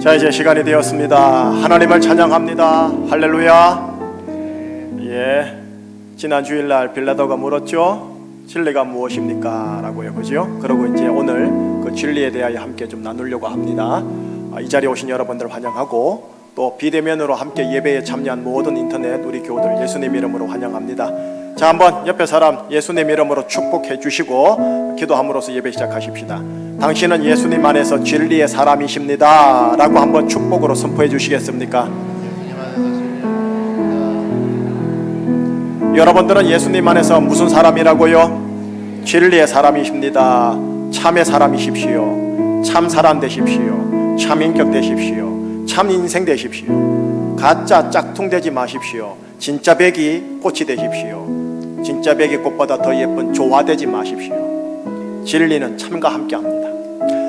자, 이제 시간이 되었습니다. 하나님을 찬양합니다. 할렐루야. 예, 지난 주일날 빌라도가 물었죠. 진리가 무엇입니까? 라고요, 그죠? 그리고 이제 오늘 그 진리에 대하여 함께 좀 나누려고 합니다. 이 자리에 오신 여러분들 환영하고, 또 비대면으로 함께 예배에 참여한 모든 인터넷 우리 교우들 예수님 이름으로 환영합니다. 자, 한번 옆에 사람 예수님 이름으로 축복해 주시고 기도함으로써 예배 시작하십시다. 당신은 예수님 안에서 진리의 사람이십니다 라고 한번 축복으로 선포해 주시겠습니까? 여러분들은 예수님 안에서 무슨 사람이라고요? 진리의 사람이십니다. 참의 사람이십시오. 참 사람 되십시오. 참 인격 되십시오. 참 인생 되십시오. 가짜 짝퉁 되지 마십시오. 진짜 백이 꽃이 되십시오. 진짜 백이 꽃보다 더 예쁜 조화 되지 마십시오. 진리는 참과 함께합니다.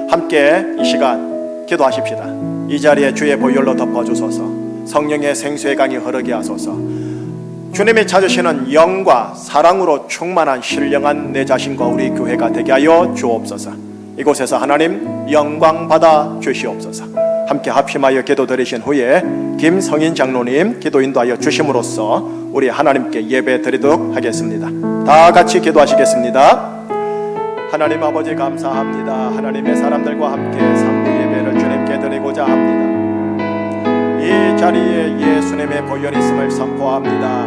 함께 이 시간 기도하십시다. 이 자리에 주의 보혈로 덮어주소서. 성령의 생수의 강이 흐르게 하소서. 주님이 찾으시는 영과 사랑으로 충만한 신령한 내 자신과 우리 교회가 되게 하여 주옵소서. 이곳에서 하나님 영광 받아 주시옵소서. 함께 합심하여 기도 드리신 후에 김성인 장로님 기도 인도하여 주심으로써 우리 하나님께 예배 드리도록 하겠습니다. 다 같이 기도하시겠습니다. 하나님 아버지 감사합니다. 하나님의 사람들과 함께 삼부 예배를 주님께 드리고자 합니다. 이 자리에 예수님의 보혈이 있음을 선포합니다.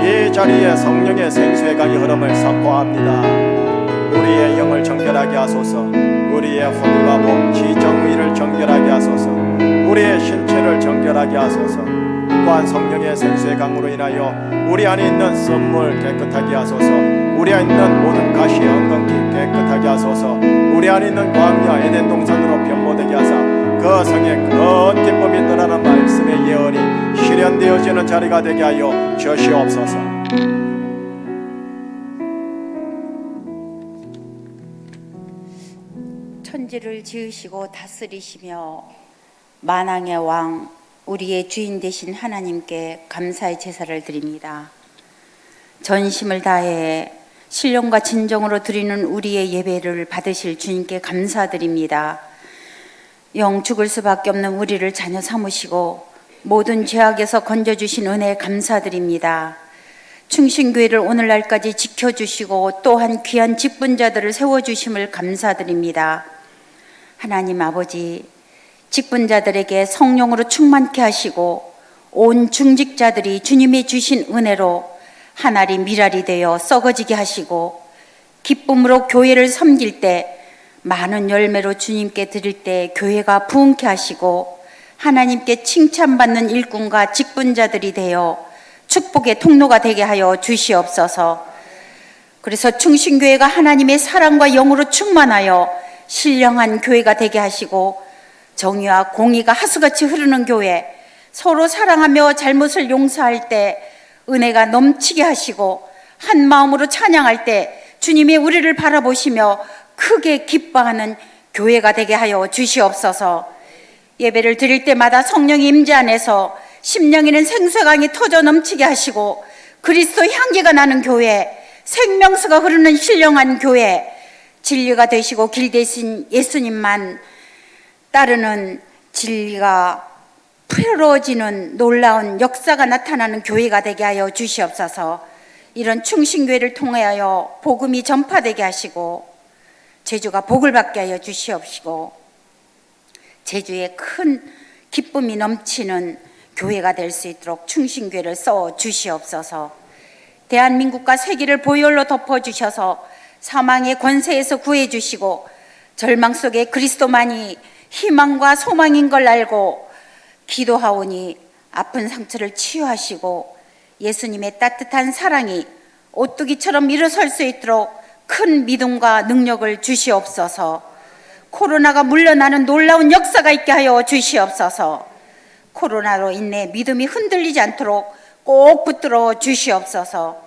이 자리에 성령의 생수의 강이 흐름을 선포합니다. 우리의 영을 정결하게 하소서. 우리의 혼과 몸, 지정의를 정결하게 하소서. 우리의 신체를 정결하게 하소서. 또한 성령의 생수의 강으로 인하여 우리 안에 있는 썸물 깨끗하게 하소서. 우리 안에 있는 모든 가시 엉겅기 깨끗하게 하소서. 우리 안에 있는 광야 에덴 동산으로 변모되게 하사 그 성에 큰 기쁨이 떠나는 말씀의 예언이 실현되어지는 자리가 되게 하여 주시옵소서. 천지를 지으시고 다스리시며 만왕의 왕 우리의 주인 되신 하나님께 감사의 제사를 드립니다. 전심을 다해 신령과 진정으로 드리는 우리의 예배를 받으실 주님께 감사드립니다. 영 죽을 수밖에 없는 우리를 자녀 삼으시고 모든 죄악에서 건져주신 은혜에 감사드립니다. 충신교회를 오늘날까지 지켜주시고 또한 귀한 직분자들을 세워주심을 감사드립니다. 하나님 아버지, 직분자들에게 성령으로 충만케 하시고 온 중직자들이 주님이 주신 은혜로 한 알이 밀알이 되어 썩어지게 하시고 기쁨으로 교회를 섬길 때 많은 열매로 주님께 드릴 때 교회가 부흥케 하시고 하나님께 칭찬받는 일꾼과 직분자들이 되어 축복의 통로가 되게 하여 주시옵소서. 그래서 충신교회가 하나님의 사랑과 영으로 충만하여 신령한 교회가 되게 하시고 정의와 공의가 하수같이 흐르는 교회, 서로 사랑하며 잘못을 용서할 때 은혜가 넘치게 하시고 한 마음으로 찬양할 때 주님이 우리를 바라보시며 크게 기뻐하는 교회가 되게 하여 주시옵소서. 예배를 드릴 때마다 성령의 임재 안에서 심령에는 생수의 강이 터져 넘치게 하시고 그리스도 향기가 나는 교회, 생명수가 흐르는 신령한 교회, 진리가 되시고 길 대신 예수님만 따르는 진리가 풀어지는 놀라운 역사가 나타나는 교회가 되게 하여 주시옵소서. 이런 충신교회를 통하여 복음이 전파되게 하시고 제주가 복을 받게 하여 주시옵시고 제주에 큰 기쁨이 넘치는 교회가 될 수 있도록 충신교회를 써 주시옵소서. 대한민국과 세계를 보혈로 덮어주셔서 사망의 권세에서 구해주시고 절망 속에 그리스도만이 희망과 소망인 걸 알고 기도하오니 아픈 상처를 치유하시고 예수님의 따뜻한 사랑이 오뚜기처럼 일어설 수 있도록 큰 믿음과 능력을 주시옵소서. 코로나가 물러나는 놀라운 역사가 있게 하여 주시옵소서. 코로나로 인해 믿음이 흔들리지 않도록 꼭 붙들어 주시옵소서.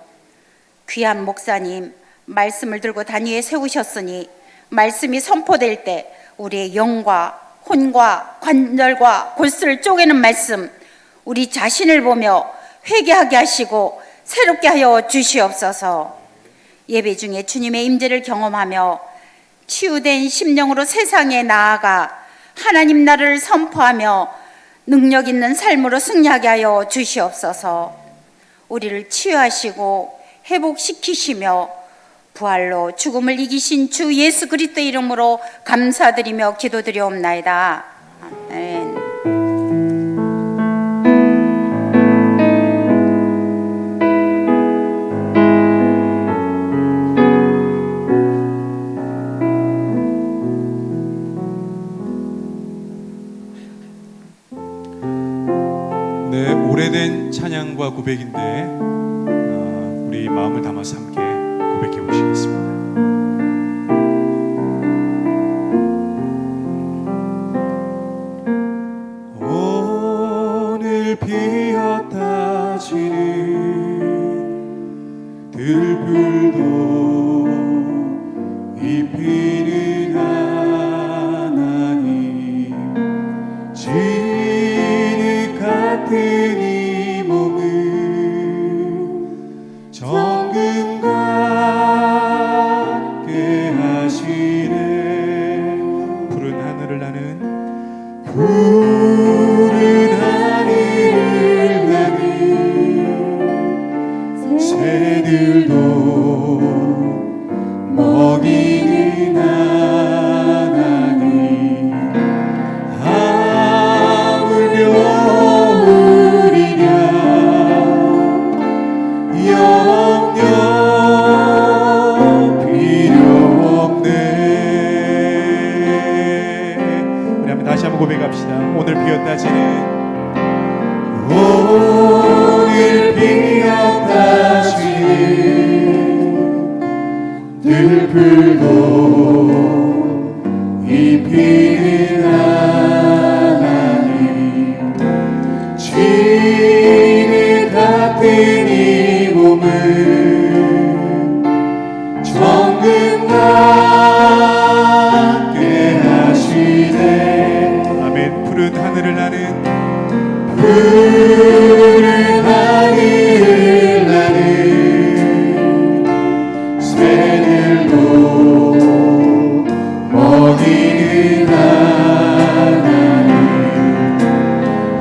귀한 목사님 말씀을 들고 단위에 세우셨으니 말씀이 선포될 때 우리의 영과 혼과 관절과 골수를 쪼개는 말씀, 우리 자신을 보며 회개하게 하시고 새롭게 하여 주시옵소서. 예배 중에 주님의 임재를 경험하며 치유된 심령으로 세상에 나아가 하나님 나라를 선포하며 능력 있는 삶으로 승리하게 하여 주시옵소서. 우리를 치유하시고 회복시키시며 부활로 죽음을 이기신 주 예수 그리스도의 이름으로 감사드리며 기도드리옵나이다. 아멘. 네, 오래된 찬양과 고백인데 우리 마음을 담아서 함께 고백해 보시겠습니다. 오늘 피었다 지는 들불도 입히는 하나님, 진흙 같은 이 몸을 정금 같게 하시네. 푸른 하늘을 나는 새들도 먹이는 하나님, 하물며 우리냐 영영 필요 없네. 우리 한번 다시 한번 고백합시다. 오늘 비었다 지는, 오늘 비었다 지는 들불도 입히는 하나님, 진흙 같은 이 몸을 정금 같게 하시네. 아멘. 푸른 하늘을 나는, 푸른 하늘을 나는 새들도 먹이는 하나님,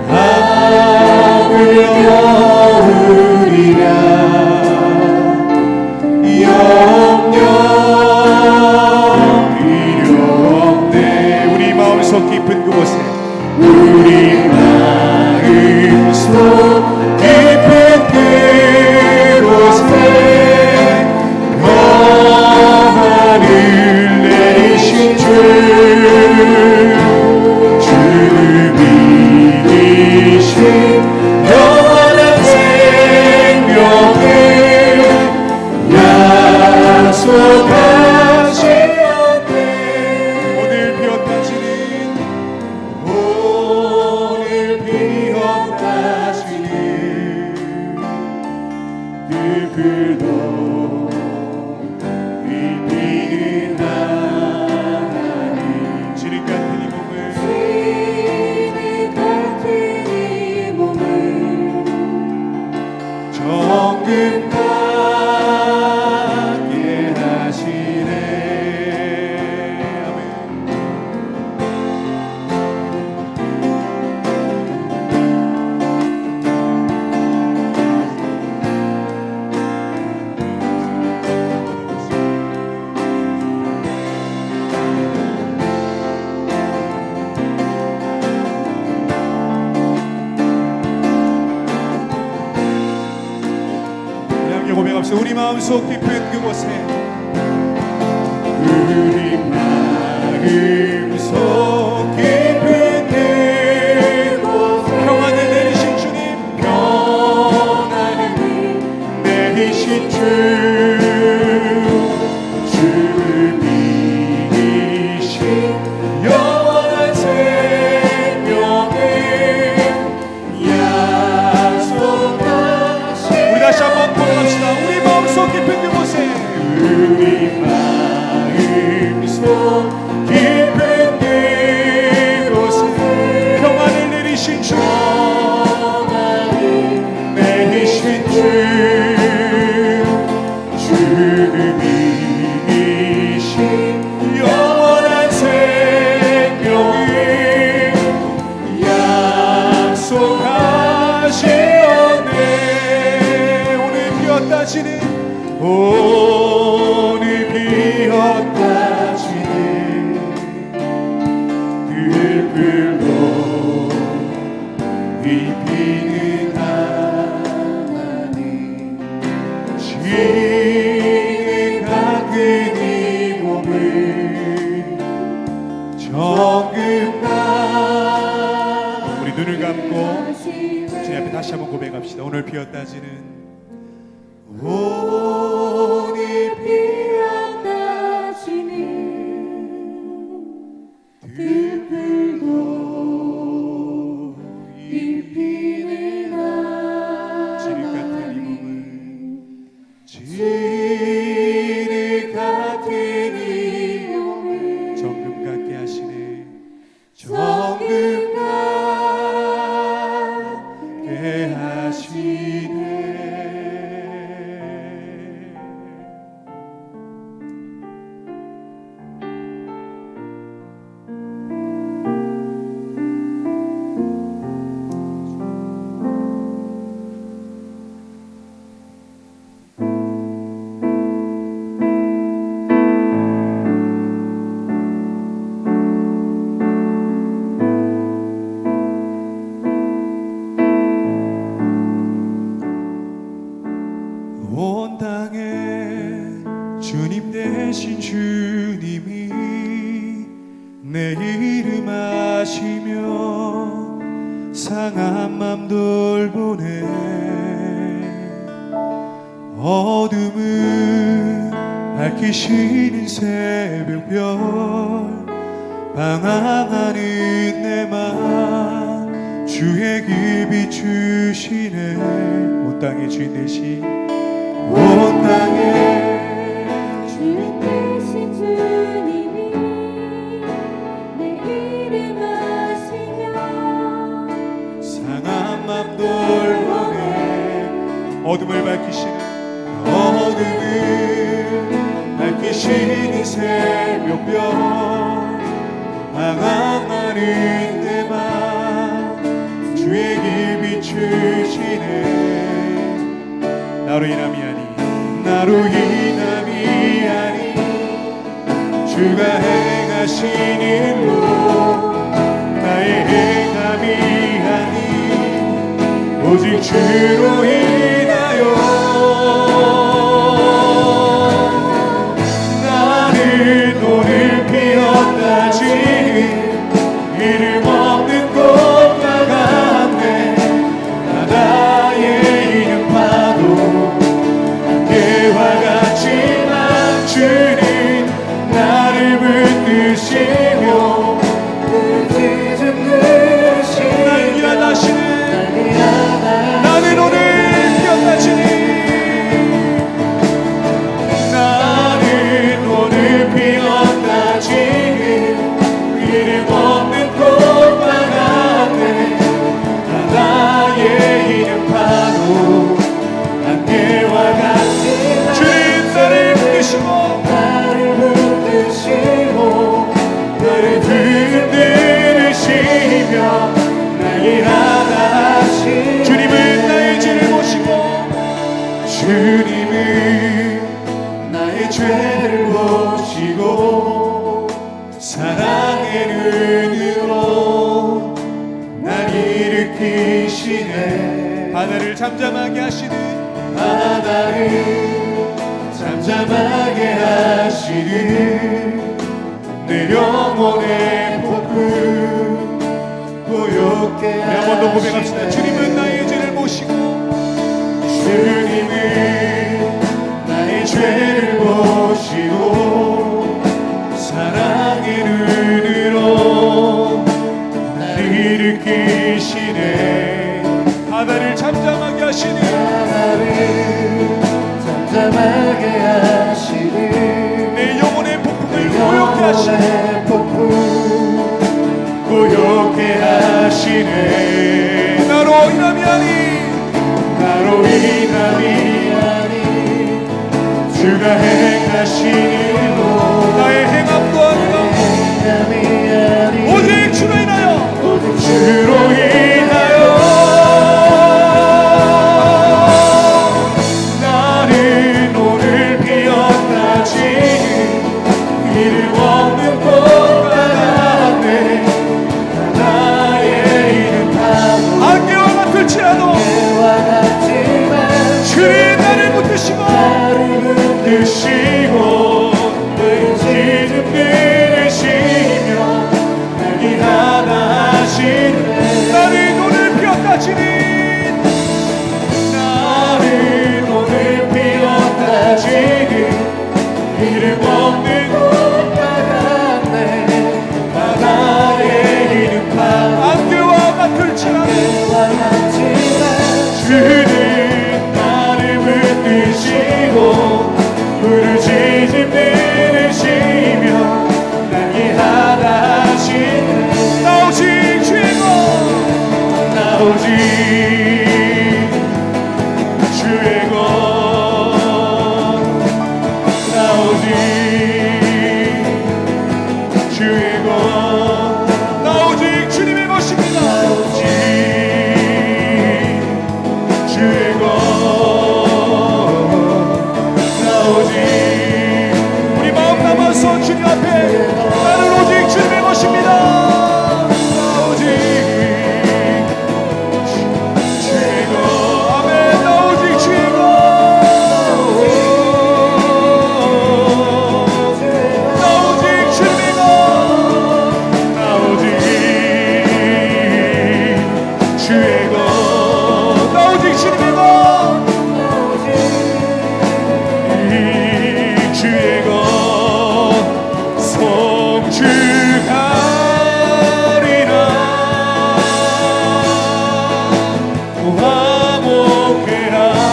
하물며 우리라 영영 필요 없네. 우리 마음속 깊은 그곳에, 우리 마음속 깊은 그곳에 평안을 내리신 주 믿으신 영원한 생명을 약속하시었네. 오늘 비었다 지는, 오늘 비었다 지는 들불도 입히는 하나님, 진흙 같은 이 몸을 정금 같게 하시네. 아멘. 고백합시다. 우리 마음속 깊은 그곳에, 우리 마음속 깊은 그곳에 평안을 내리신 주님, 평안을 내리신 주 믿으신 영원한 생명을 약속하신. 우리 다시 한번 고백합시다. 우리 마음속 깊은 그곳에, 우리 마음속 깊은 그곳에 평안을 내리신 주, 내리신 주 믿으신 영원한 생명을 오늘 비었다 지는 들불로 입히는 하나님 지는 같은 이 몸을 정금과 우리 눈을 감고 주님 앞에 다시 한번 고백합시다. 오늘 비었다 지는 오늘 비었다 지는 들불도 입히는 지륵 같은 이 몸을 지륵 같은 이 몸을 정금 같게 하시네 정금 같게 하시네. 온 땅에 주님 대신 주님이 내 이름 아시며 상한 맘 돌보네 어둠을 밝히시는 새벽별 방황하는 내 맘 주의 길 비추시네 온 땅에 주인 대신 온 땅에 주님 대신 주님이 내 이름 아시며 상한 맘 돌보네 어둠을 밝히시는 새벽별 방황하는 내 맘 주의 길 비추시네 나로 인함이 아니 주가 행하신 일로 나의 행함이 아니 오직 주로 인하여 나는 오늘 피었다 지는 이름 없는 꽃과 같네 바다의 이름 파도 개와 같지만 주는 나를 붙드시며 날 위하시네 나는 오늘 피었다 지니 나는 오늘 피었다 지니 이름 없는 꽃과 같네 바다의 이름 파도 안개와 같은 주님 나를 붙드시고 나를 붙드시며 나의 하나 하신 주님은 나의 죄를 보시고 주님은 나의 죄를 보시고 사랑의 눈으로 날 일으키시네 바다를 잠잠하게 하시는 바다를 잠잠하게 하시는 내 영혼의 폭풍 고요케 하시네 한 번 더 고백합시다 주님은 나의 죄를 보시고 주님은 나의 죄를 보시고 사랑의 눈으로 날 일으키시네 바다를 잠잠하게 하시는 내 영혼의 폭풍을 고요케 하시네 고요케 하시네 나로 인함이 아니 주가 행하신 일로 나의 행함도 아니라 오직 주로 인하여 나는 오늘 받았네. 나의 이름 안개와 같을지라도 주님 나를 붙드시고 지름 들으시며 나를 하나 하시네. 나를 오늘 피었다 주님 나를 오늘 피었다 주님 이름 없는 곳 받았네. 나의 이름 안개와 같을지라도 주님 나를 붙드시고 부르짖음 들으시며 나를 하나 하시네. 나 오직 주의 것 나 오직 주의 것 나 오직 주의 것 나 오직 주님의 것입니다. 나 오직 주의 것 나 오직 우리 마음 담아서 주님 앞에 나는 오직 주님의 것입니다. 나 오직 주의 것 아멘. 나 오직 주의 것 나 오직 주님의 것 나 오직 주의 것 나 오직 주님의 것 주의 것 성취하리라.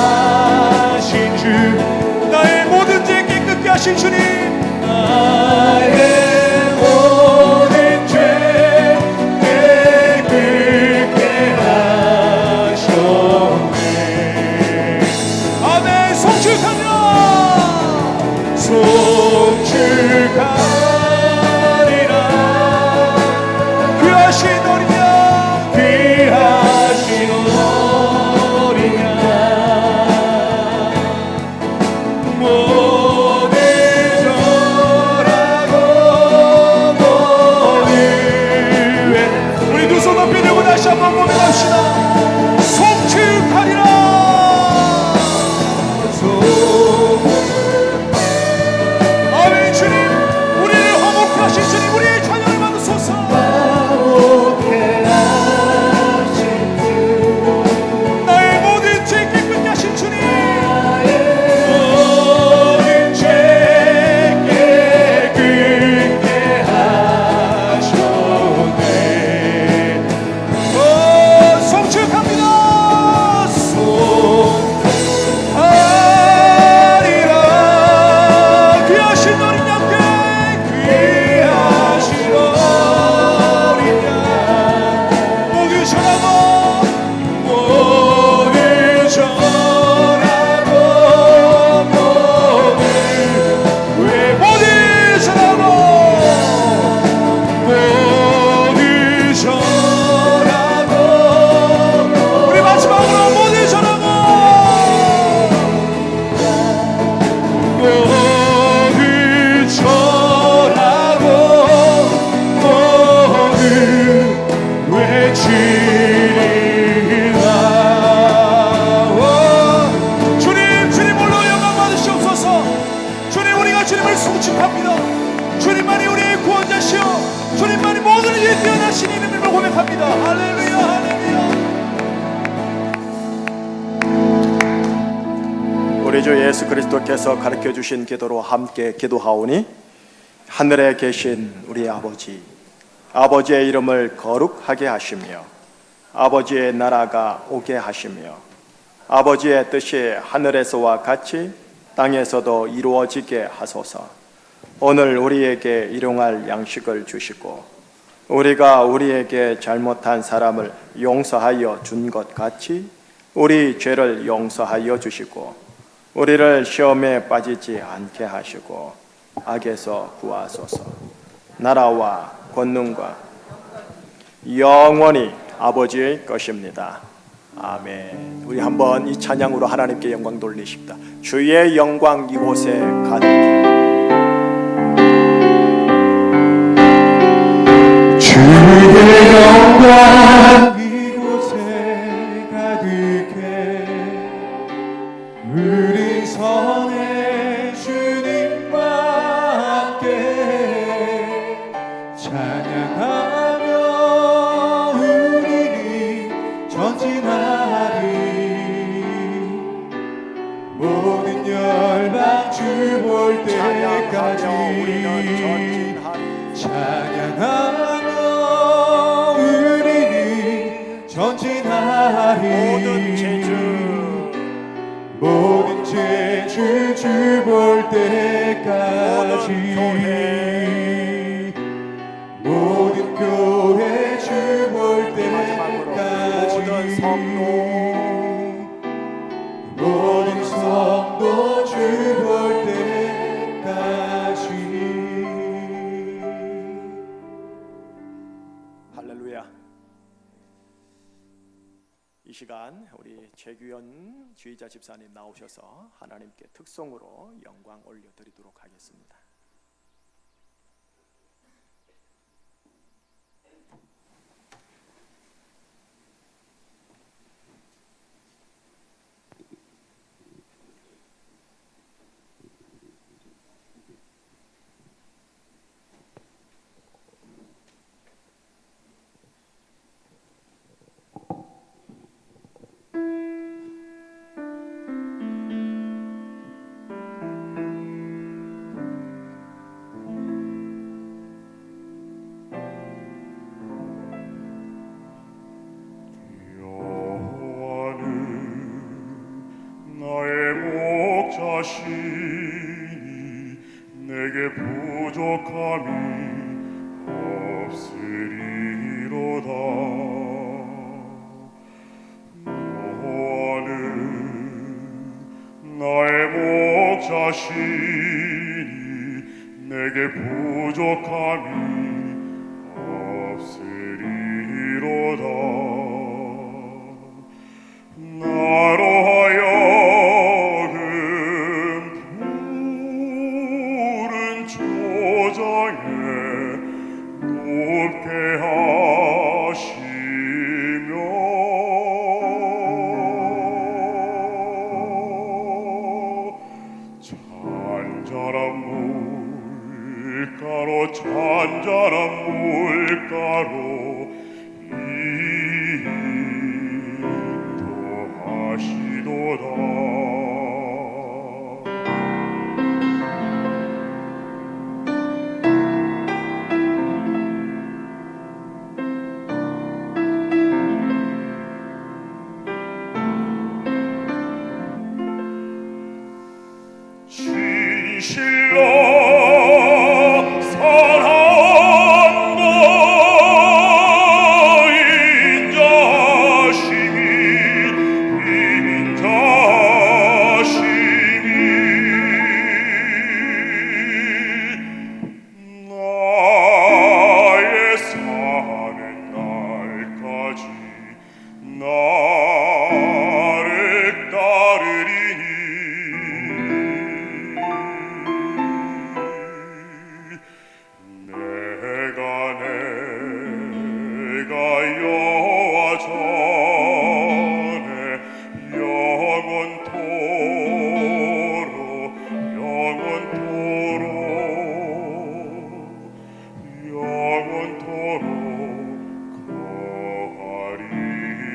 화목해하신 주 나의 모든 죄 깨끗게 하신 주님 나의 모든 죄 깨끗게 하셨네. 아멘. 성취하리라 성취하리라. 귀하신 어린 양 귀하신 어린 양 모두 절하고 모두 우리 두 손 높이 들고 다시 한번 고백합시다. 성취하리라. 아멘. 주님 우리를 화목케 하신 주님 우리의 찬양을 받으소서. 나의 모든 죄 깨끗게 하신 주님 모든 죄 깨끗게 하셨네. 성취합니다. 성하리라. 귀하신 어린 양께 귀하신 어린 양 모두 전하고 모두 전하고 모두 왜 모두 전하고 모두 전하고 우리 마지막으로 모두 전하고 모두 전하고 모두 외치리라. 주님 주님 홀로 영광 받으시옵소서. 주님 우리가 주님을 송축합니다. 주님만이 우리의 구원자시오 주님만이 모든 일에 뛰어나신 이름을 고백합니다. 할렐루야 할렐루야. 우리 주 예수 그리스도께서 가르쳐 주신 기도로 함께 기도하오니 하늘에 계신 우리 아버지, 아버지의 이름을 거룩하게 하시며 아버지의 나라가 오게 하시며 아버지의 뜻이 하늘에서와 같이 땅에서도 이루어지게 하소서. 오늘 우리에게 일용할 양식을 주시고 우리가 우리에게 잘못한 사람을 용서하여 준 것 같이 우리 죄를 용서하여 주시고 우리를 시험에 빠지지 않게 하시고 악에서 구하소서. 나라와 권능과 영원히 아버지의 것입니다. 아멘. 우리 한번 이 찬양으로 하나님께 영광 돌리십니다. 주의 영광 이곳에 가득해 찬양하며 우리는 전진하리. 모든 열방 주 볼 때까지 우리는 전진하리. 찬양하며 우리는 전진하리. 모든 제주 주 볼 때까지 모든 교회 주 볼 때까지 모든 성도 주 볼 때까지. 할렐루야. 이 시간 우리 최규현 주의자 집사님 나오셔서 하나님께 특송으로 영광 올려드리도록 하겠습니다. 자신이 내게 부족함이 없으리로다. 너는 나의 목자시니 내게 부족함이 없으리로다. 나로 하여금 푸른 초장에 높게 하시며 잔잔한 물가로 인도하시도다. 진실로 선한 거인 자심이 나의 사는 날까지 나를 따르리니 내가 여호와 전에 영원토록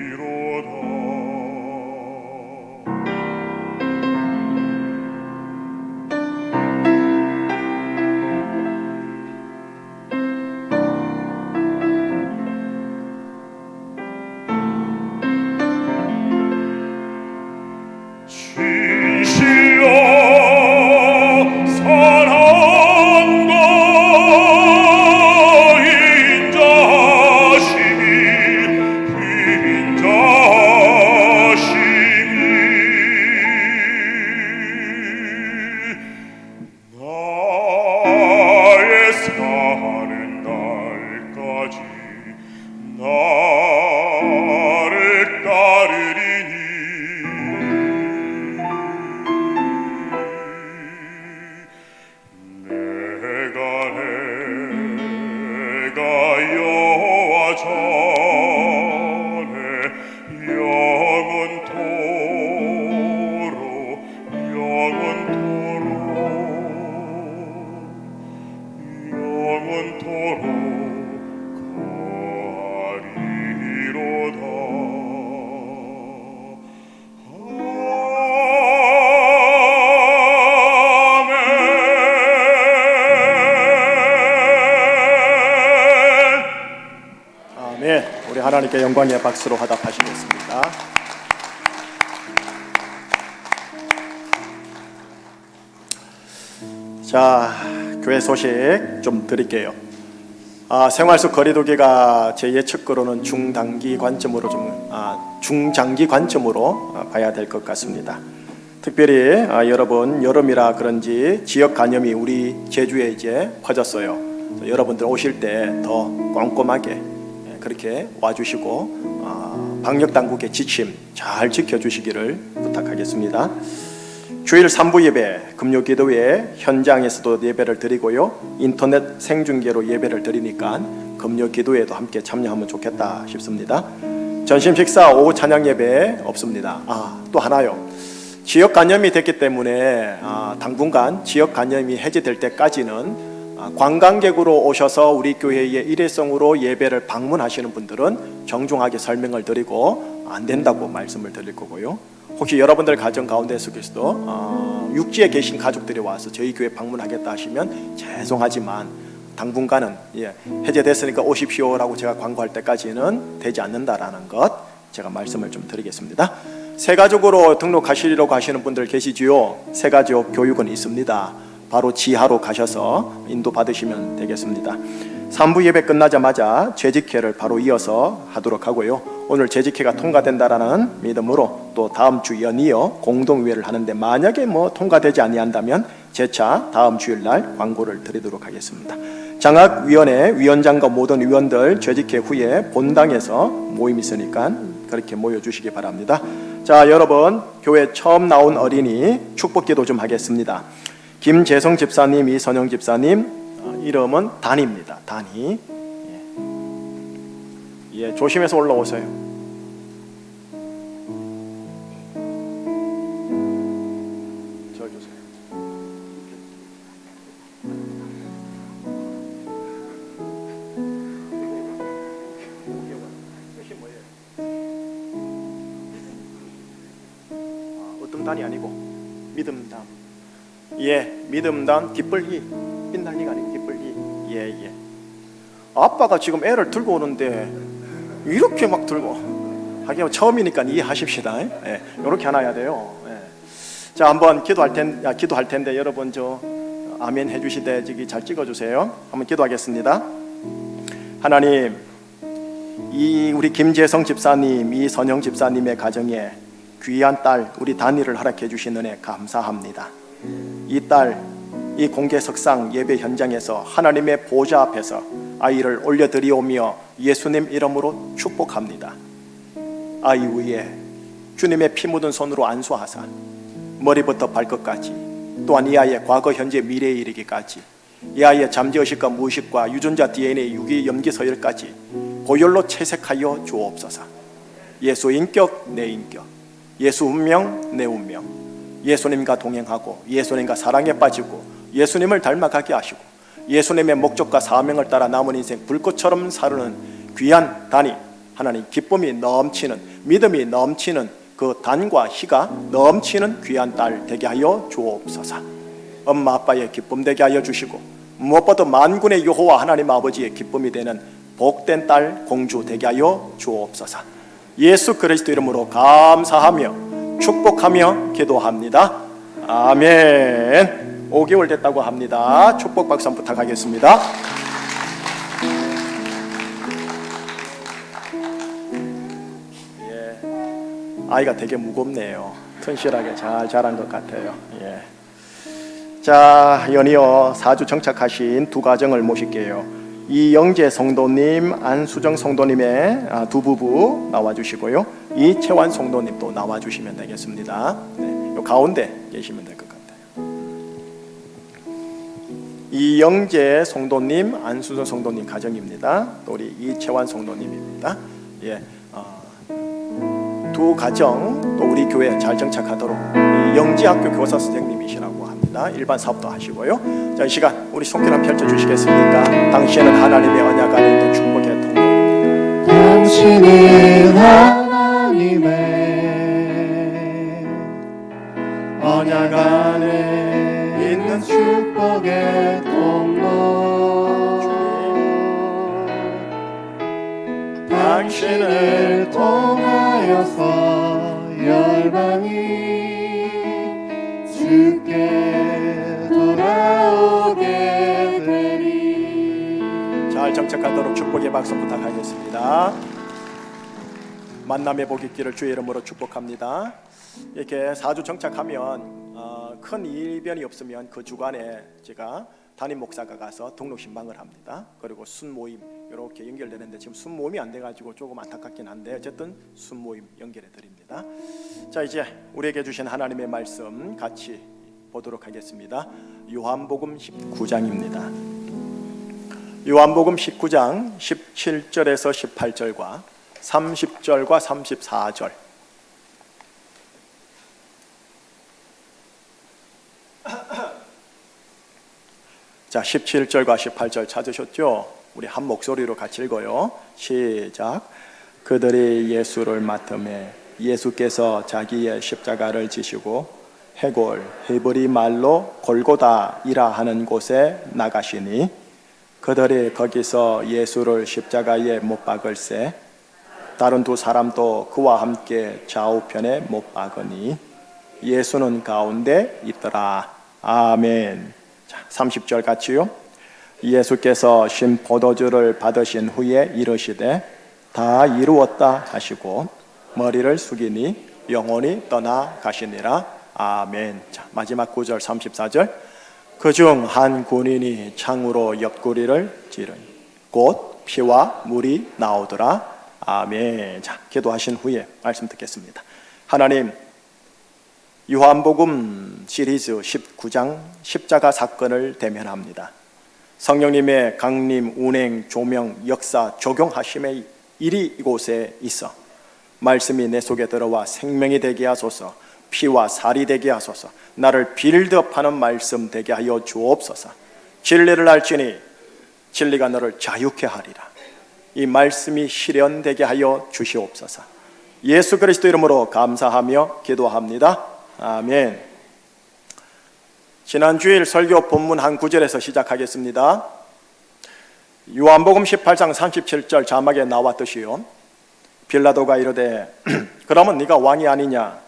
거하리로다. 진실로 선한 거인 자심이 나의 사는 날까지 나를 따르리니 내가 여호와 전에 영원토록 아멘. 우리 하나님께 영광의 박수로 화답하시겠습니다. 자, 교회 소식 좀 드릴게요. 생활 속 거리두기가 제 예측으로는 중장기 관점으로 봐야 될 것 같습니다. 특별히 여러분 여름이라 그런지 지역 감염이 우리 제주에 이제 퍼졌어요. 여러분들 오실 때 더 꼼꼼하게 그렇게 와주시고 방역 당국의 지침 잘 지켜주시기를 부탁하겠습니다. 주일 3부 예배, 금요기도회 현장에서도 예배를 드리고요. 인터넷 생중계로 예배를 드리니까 금요기도회도 함께 참여하면 좋겠다 싶습니다. 전심 식사, 오후 찬양 예배 없습니다. 또 하나요. 지역 감염이 됐기 때문에 당분간 지역 감염이 해제될 때까지는 관광객으로 오셔서 우리 교회의 일회성으로 예배를 방문하시는 분들은 정중하게 설명을 드리고 안 된다고 말씀을 드릴 거고요. 혹시 여러분들 가정 가운데서도 육지에 계신 가족들이 와서 저희 교회 방문하겠다 하시면 죄송하지만 당분간은 해제됐으니까 오십시오라고 제가 광고할 때까지는 되지 않는다라는 것 제가 말씀을 좀 드리겠습니다. 새가족으로 등록하시려고 하시는 분들 계시지요? 새가족 교육은 있습니다. 바로 지하로 가셔서 인도 받으시면 되겠습니다. 3부 예배 끝나자마자 재직회를 바로 이어서 하도록 하고요. 오늘 재직회가 통과된다라는 믿음으로 또 다음 주 연이어 공동회를 하는데 만약에 통과되지 아니한다면 재차 다음 주일날 광고를 드리도록 하겠습니다. 장학위원회 위원장과 모든 위원들 재직회 후에 본당에서 모임 있으니까 그렇게 모여주시기 바랍니다. 자, 여러분 교회 처음 나온 어린이 축복기도 좀 하겠습니다. 김재성 집사님, 이선영 집사님, 이름은 단입니다. 단이. 조심해서 올라오세요. 저 주세요. 어떤 단이 아니고 믿음단. 믿음단 깃불이 빈단이가 아니고 깃불이. 아빠가 지금 애를 들고 오는데 이렇게 막 들고 하긴 처음이니까 이해하십시다. 이렇게 안아야 돼요. 자, 한번 기도할 텐데 여러분 저 아멘 해주시되 저기 잘 찍어주세요. 한번 기도하겠습니다. 하나님, 이 우리 김재성 집사님, 이선영 집사님의 가정에 귀한 딸 우리 단이를 허락해 주신 은혜 감사합니다. 이 딸, 이 공개석상 예배 현장에서 하나님의 보좌 앞에서 아이를 올려드리오며 예수님 이름으로 축복합니다. 아이 위에 주님의 피 묻은 손으로 안수하사 머리부터 발끝까지 또한 이 아이의 과거, 현재, 미래에 이르기까지 이 아이의 잠재의식과 무의식과 유전자 DNA, 유기, 염기 서열까지 보혈로 채색하여 주옵소서. 예수 인격, 내 인격, 예수 운명, 내 운명, 예수님과 동행하고 예수님과 사랑에 빠지고 예수님을 닮아가게 하시고 예수님의 목적과 사명을 따라 남은 인생 불꽃처럼 사르는 귀한 단이 하나님 기쁨이 넘치는 믿음이 넘치는 그 단과 희가 넘치는 귀한 딸 되게 하여 주옵소서. 엄마 아빠의 기쁨 되게 하여 주시고 무엇보다 만군의 여호와 하나님 아버지의 기쁨이 되는 복된 딸 공주 되게 하여 주옵소서. 예수 그리스도 이름으로 감사하며 축복하며 기도합니다. 아멘. 5개월 됐다고 합니다. 축복 박수 한번 부탁하겠습니다. 아이가 되게 무겁네요. 튼실하게 잘 자란 것 같아요. 자, 연이어 4주 정착하신 두 가정을 모실게요. 이영재 성도님, 안수정 성도님의 두 부부 나와주시고요. 이채환 성도님도 나와주시면 되겠습니다. 요 가운데 계시면 될 것 같아요. 이영재 성도님, 안수정 성도님 가정입니다. 또 우리 이채환 성도님입니다. 두 가정 또 우리 교회에 잘 정착하도록 영지학교 교사 선생님이시라고 합니다. 일반 사업도 하시고요. 자, 이 시간 우리 손길 한번 펼쳐주시겠습니까? 당신은 하나님의 언약 안에 있는 축복의 통로입니다. 당신은 하나님의 언약 안에 있는 축복의 통로. 당신을 통하여서 열방이 주께 돌아오게 되리. 잘 정착하도록 축복의 박수 부탁하겠습니다. 만남의 복이 있기를 주의 이름으로 축복합니다. 이렇게 4주 정착하면 큰 일변이 없으면 그 주간에 제가 담임 목사가 가서 등록 신방을 합니다. 그리고 순모임 이렇게 연결되는데 지금 순모임이 안 돼가지고 조금 안타깝긴 한데 어쨌든 순모임 연결해 드립니다. 자, 이제 우리에게 주신 하나님의 말씀 같이 보도록 하겠습니다. 요한복음 19장입니다. 요한복음 19장 17절에서 18절과 30절과 34절. 자, 17절과 18절 찾으셨죠? 우리 한 목소리로 같이 읽어요. 시작. 그들이 예수를 맡음에 예수께서 자기의 십자가를 지시고 해골, 헤브리 말로 골고다이라 하는 곳에 나가시니 그들이 거기서 예수를 십자가에 못 박을새 다른 두 사람도 그와 함께 좌우편에 못 박으니 예수는 가운데 있더라. 아멘. 자, 30절 같이요. 예수께서 신 포도주를 받으신 후에 이르시되 다 이루었다 하시고 머리를 숙이니 영혼이 떠나 가시니라. 아멘. 자, 마지막 9절 34절. 그중 한 군인이 창으로 옆구리를 찌르니 곧 피와 물이 나오더라. 아멘. 자, 기도하신 후에 말씀 듣겠습니다. 하나님, 요한복음 시리즈 19장 십자가 사건을 대면합니다. 성령님의 강림, 운행, 조명, 역사, 적용하심의 일이 이곳에 있어 말씀이 내 속에 들어와 생명이 되게 하소서. 피와 살이 되게 하소서. 나를 빌드업하는 말씀 되게 하여 주옵소서. 진리를 알지니 진리가 너를 자유케 하리라. 이 말씀이 실현되게 하여 주시옵소서. 예수 그리스도 이름으로 감사하며 기도합니다. 아멘. 지난 주일 설교 본문 한 구절에서 시작하겠습니다. 요한복음 18장 37절 자막에 나왔듯이요. 빌라도가 이르되 그러면 네가 왕이 아니냐?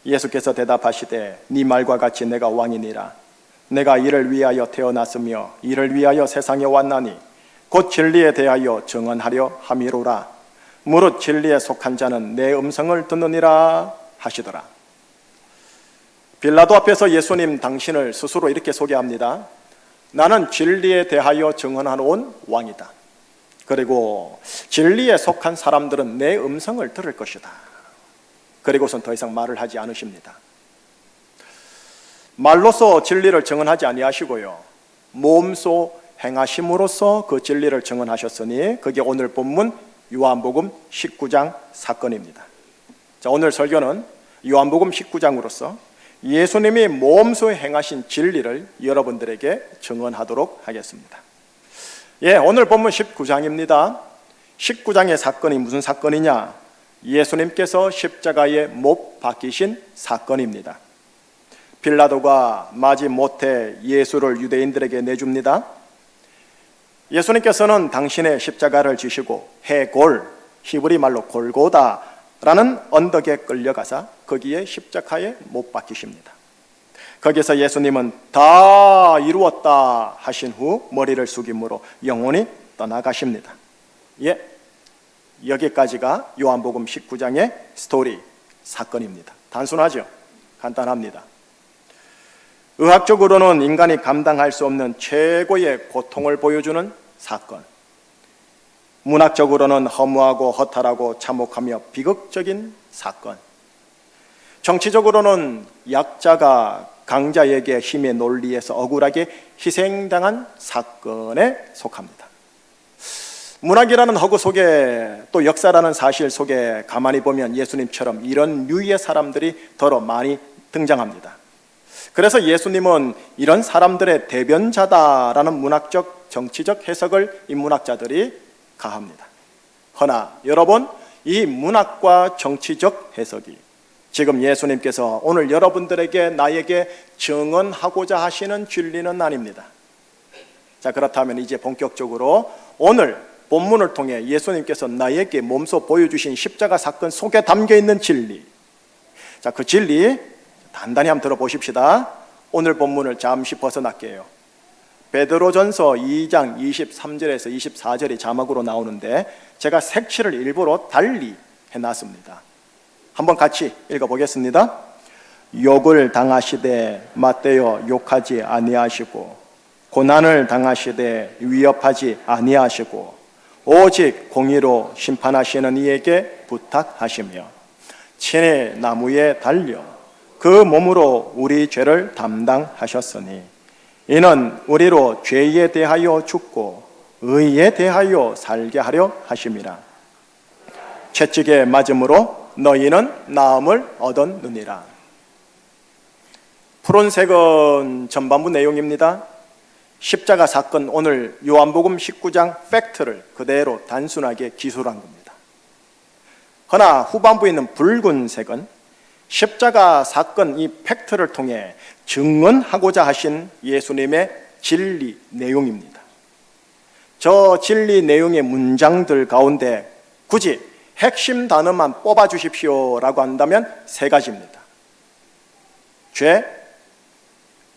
예수께서 대답하시되 네 말과 같이 내가 왕이니라. 내가 이를 위하여 태어났으며 이를 위하여 세상에 왔나니 곧 진리에 대하여 증언하려 함이로라. 무릇 진리에 속한 자는 내 음성을 듣느니라 하시더라. 빌라도 앞에서 예수님 당신을 스스로 이렇게 소개합니다. 나는 진리에 대하여 증언하러 온 왕이다. 그리고 진리에 속한 사람들은 내 음성을 들을 것이다. 그리고선 더 이상 말을 하지 않으십니다. 말로서 진리를 증언하지 아니하시고요, 몸소 행하심으로써 그 진리를 증언하셨으니 그게 오늘 본문 요한복음 19장 사건입니다. 자, 오늘 설교는 요한복음 19장으로서 예수님이 몸소 행하신 진리를 여러분들에게 증언하도록 하겠습니다. 예, 오늘 본문 19장입니다. 19장의 사건이 무슨 사건이냐? 예수님께서 십자가에 못 박히신 사건입니다. 빌라도가 마지못해 예수를 유대인들에게 내줍니다. 예수님께서는 당신의 십자가를 지시고 해골, 히브리 말로 골고다라는 언덕에 끌려가사 거기에 십자가에 못 박히십니다. 거기서 예수님은 다 이루었다 하신 후 머리를 숙임으로 영혼이 떠나가십니다. 예, 여기까지가 요한복음 19장의 스토리, 사건입니다. 단순하죠? 간단합니다. 의학적으로는 인간이 감당할 수 없는 최고의 고통을 보여주는 사건, 문학적으로는 허무하고 허탈하고 참혹하며 비극적인 사건, 정치적으로는 약자가 강자에게 힘의 논리에서 억울하게 희생당한 사건에 속합니다. 문학이라는 허구 속에 또 역사라는 사실 속에 가만히 보면 예수님처럼 이런 류의 사람들이 더러 많이 등장합니다. 그래서 예수님은 이런 사람들의 대변자다라는 문학적, 정치적 해석을 이 문학자들이 가합니다. 허나 여러분, 이 문학과 정치적 해석이 지금 예수님께서 오늘 여러분들에게 나에게 증언하고자 하시는 진리는 아닙니다. 자, 그렇다면 이제 본격적으로 오늘 본문을 통해 예수님께서 나에게 몸소 보여주신 십자가 사건 속에 담겨있는 진리, 자, 그 진리 단단히 한번 들어보십시다. 오늘 본문을 잠시 벗어날게요. 베드로전서 2장 23절에서 24절이 자막으로 나오는데 제가 색칠을 일부러 달리 해놨습니다. 한번 같이 읽어보겠습니다. 욕을 당하시되 맞대어 욕하지 아니하시고 고난을 당하시되 위협하지 아니하시고 오직 공의로 심판하시는 이에게 부탁하시며 친히 나무에 달려 그 몸으로 우리 죄를 담당하셨으니 이는 우리로 죄에 대하여 죽고 의에 대하여 살게 하려 하심이라. 채찍에 맞음으로 너희는 나음을 얻었느니라. 푸른색은 전반부 내용입니다. 십자가 사건, 오늘 요한복음 19장 팩트를 그대로 단순하게 기술한 겁니다. 그러나 후반부에 있는 붉은색은 십자가 사건 이 팩트를 통해 증언하고자 하신 예수님의 진리 내용입니다. 저 진리 내용의 문장들 가운데 굳이 핵심 단어만 뽑아 주십시오라고 한다면 세 가지입니다. 죄,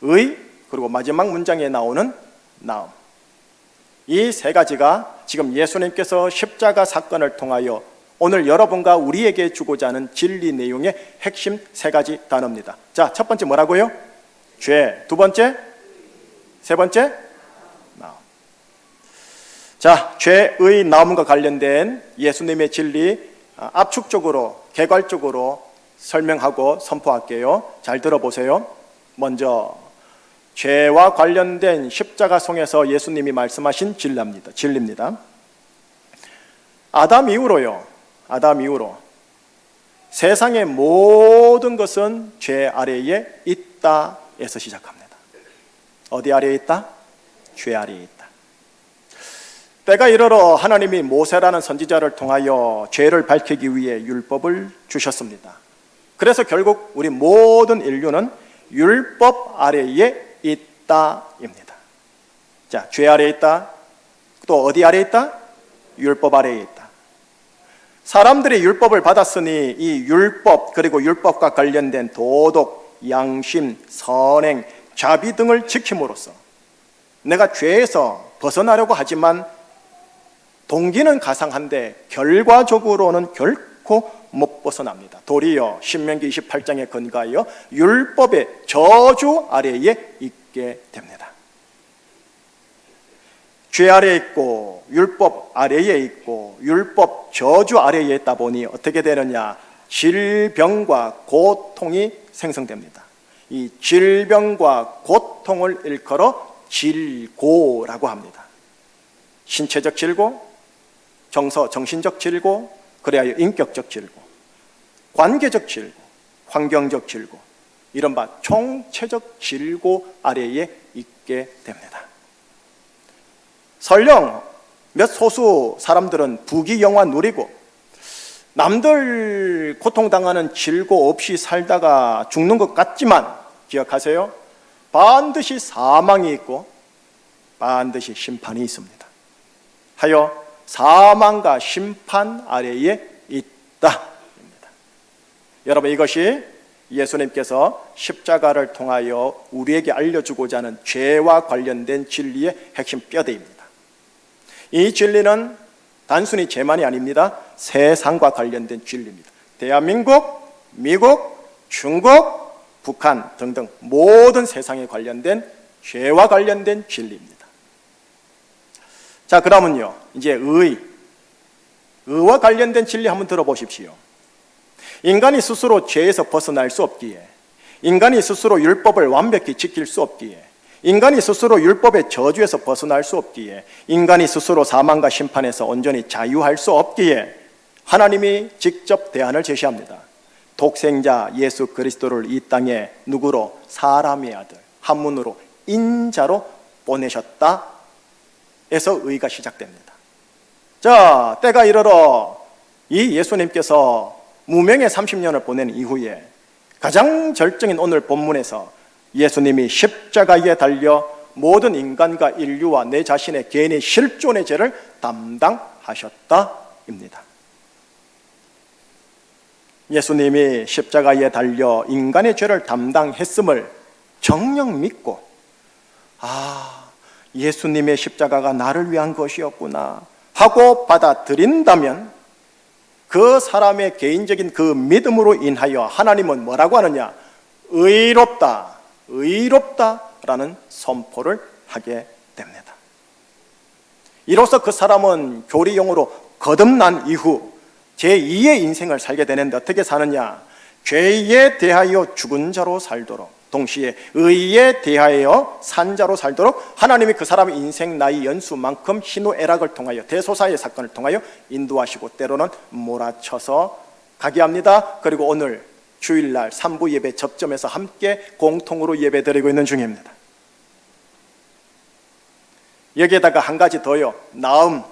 의, 그리고 마지막 문장에 나오는 나음. 이 세 가지가 지금 예수님께서 십자가 사건을 통하여 오늘 여러분과 우리에게 주고자 하는 진리 내용의 핵심 세 가지 단어입니다. 자, 첫 번째 뭐라고요? 죄. 두 번째? 세 번째? 나음. 자, 죄의 나음과 관련된 예수님의 진리 압축적으로, 개괄적으로 설명하고 선포할게요. 잘 들어보세요. 먼저 죄와 관련된 십자가 송에서 예수님이 말씀하신 진리입니다. 아담 이후로 세상의 모든 것은 죄 아래에 있다에서 시작합니다. 어디 아래에 있다? 죄 아래에 있다. 때가 이르러 하나님이 모세라는 선지자를 통하여 죄를 밝히기 위해 율법을 주셨습니다. 그래서 결국 우리 모든 인류는 율법 아래에 있다입니다. 자, 죄 아래에 있다. 또 어디 아래에 있다? 율법 아래에 있다. 사람들이 율법을 받았으니 이 율법 그리고 율법과 관련된 도덕, 양심, 선행, 자비 등을 지킴으로써 내가 죄에서 벗어나려고 하지만 동기는 가상한데 결과적으로는 결코 못 벗어납니다. 도리어 신명기 28장에 근거하여 율법의 저주 아래에 있게 됩니다. 죄 아래에 있고 율법 아래에 있고 율법 저주 아래에 있다 보니 어떻게 되느냐? 질병과 고통이 생성됩니다. 이 질병과 고통을 일컬어 질고라고 합니다. 신체적 질고, 정신적 질고, 그래야 인격적 질고, 관계적 질고, 환경적 질고, 이른바 총체적 질고 아래에 있게 됩니다. 설령 몇 소수 사람들은 부귀영화 누리고 남들 고통당하는 질고 없이 살다가 죽는 것 같지만 기억하세요. 반드시 사망이 있고 반드시 심판이 있습니다. 하여 사망과 심판 아래에 있다. 여러분, 이것이 예수님께서 십자가를 통하여 우리에게 알려주고자 하는 죄와 관련된 진리의 핵심 뼈대입니다. 이 진리는 단순히 죄만이 아닙니다. 세상과 관련된 진리입니다. 대한민국, 미국, 중국, 북한 등등 모든 세상에 관련된 죄와 관련된 진리입니다. 자, 그러면요, 이제 의와 관련된 진리 한번 들어보십시오. 인간이 스스로 죄에서 벗어날 수 없기에, 인간이 스스로 율법을 완벽히 지킬 수 없기에, 인간이 스스로 율법의 저주에서 벗어날 수 없기에, 인간이 스스로 사망과 심판에서 온전히 자유할 수 없기에 하나님이 직접 대안을 제시합니다. 독생자 예수 그리스도를 이 땅에 누구로? 사람의 아들, 한문으로 인자로 보내셨다 에서 의가 시작됩니다. 자, 때가 이르러 이 예수님께서 무명의 30년을 보낸 이후에 가장 절정인 오늘 본문에서 예수님이 십자가에 달려 모든 인간과 인류와 내 자신의 개인의 실존의 죄를 담당하셨다입니다. 예수님이 십자가에 달려 인간의 죄를 담당했음을 정녕 믿고 예수님의 십자가가 나를 위한 것이었구나 하고 받아들인다면 그 사람의 개인적인 그 믿음으로 인하여 하나님은 뭐라고 하느냐? 의롭다, 의롭다라는 선포를 하게 됩니다. 이로써 그 사람은 교리용어로 거듭난 이후 제2의 인생을 살게 되는데 어떻게 사느냐? 죄에 대하여 죽은 자로 살도록, 동시에 의에 대하여 산 자로 살도록 하나님이 그 사람의 인생 나이 연수만큼 희노애락을 통하여 대소사의 사건을 통하여 인도하시고 때로는 몰아쳐서 가게 합니다. 그리고 오늘 주일날 3부 예배 접점에서 함께 공통으로 예배 드리고 있는 중입니다. 여기에다가 한 가지 더요. 나음.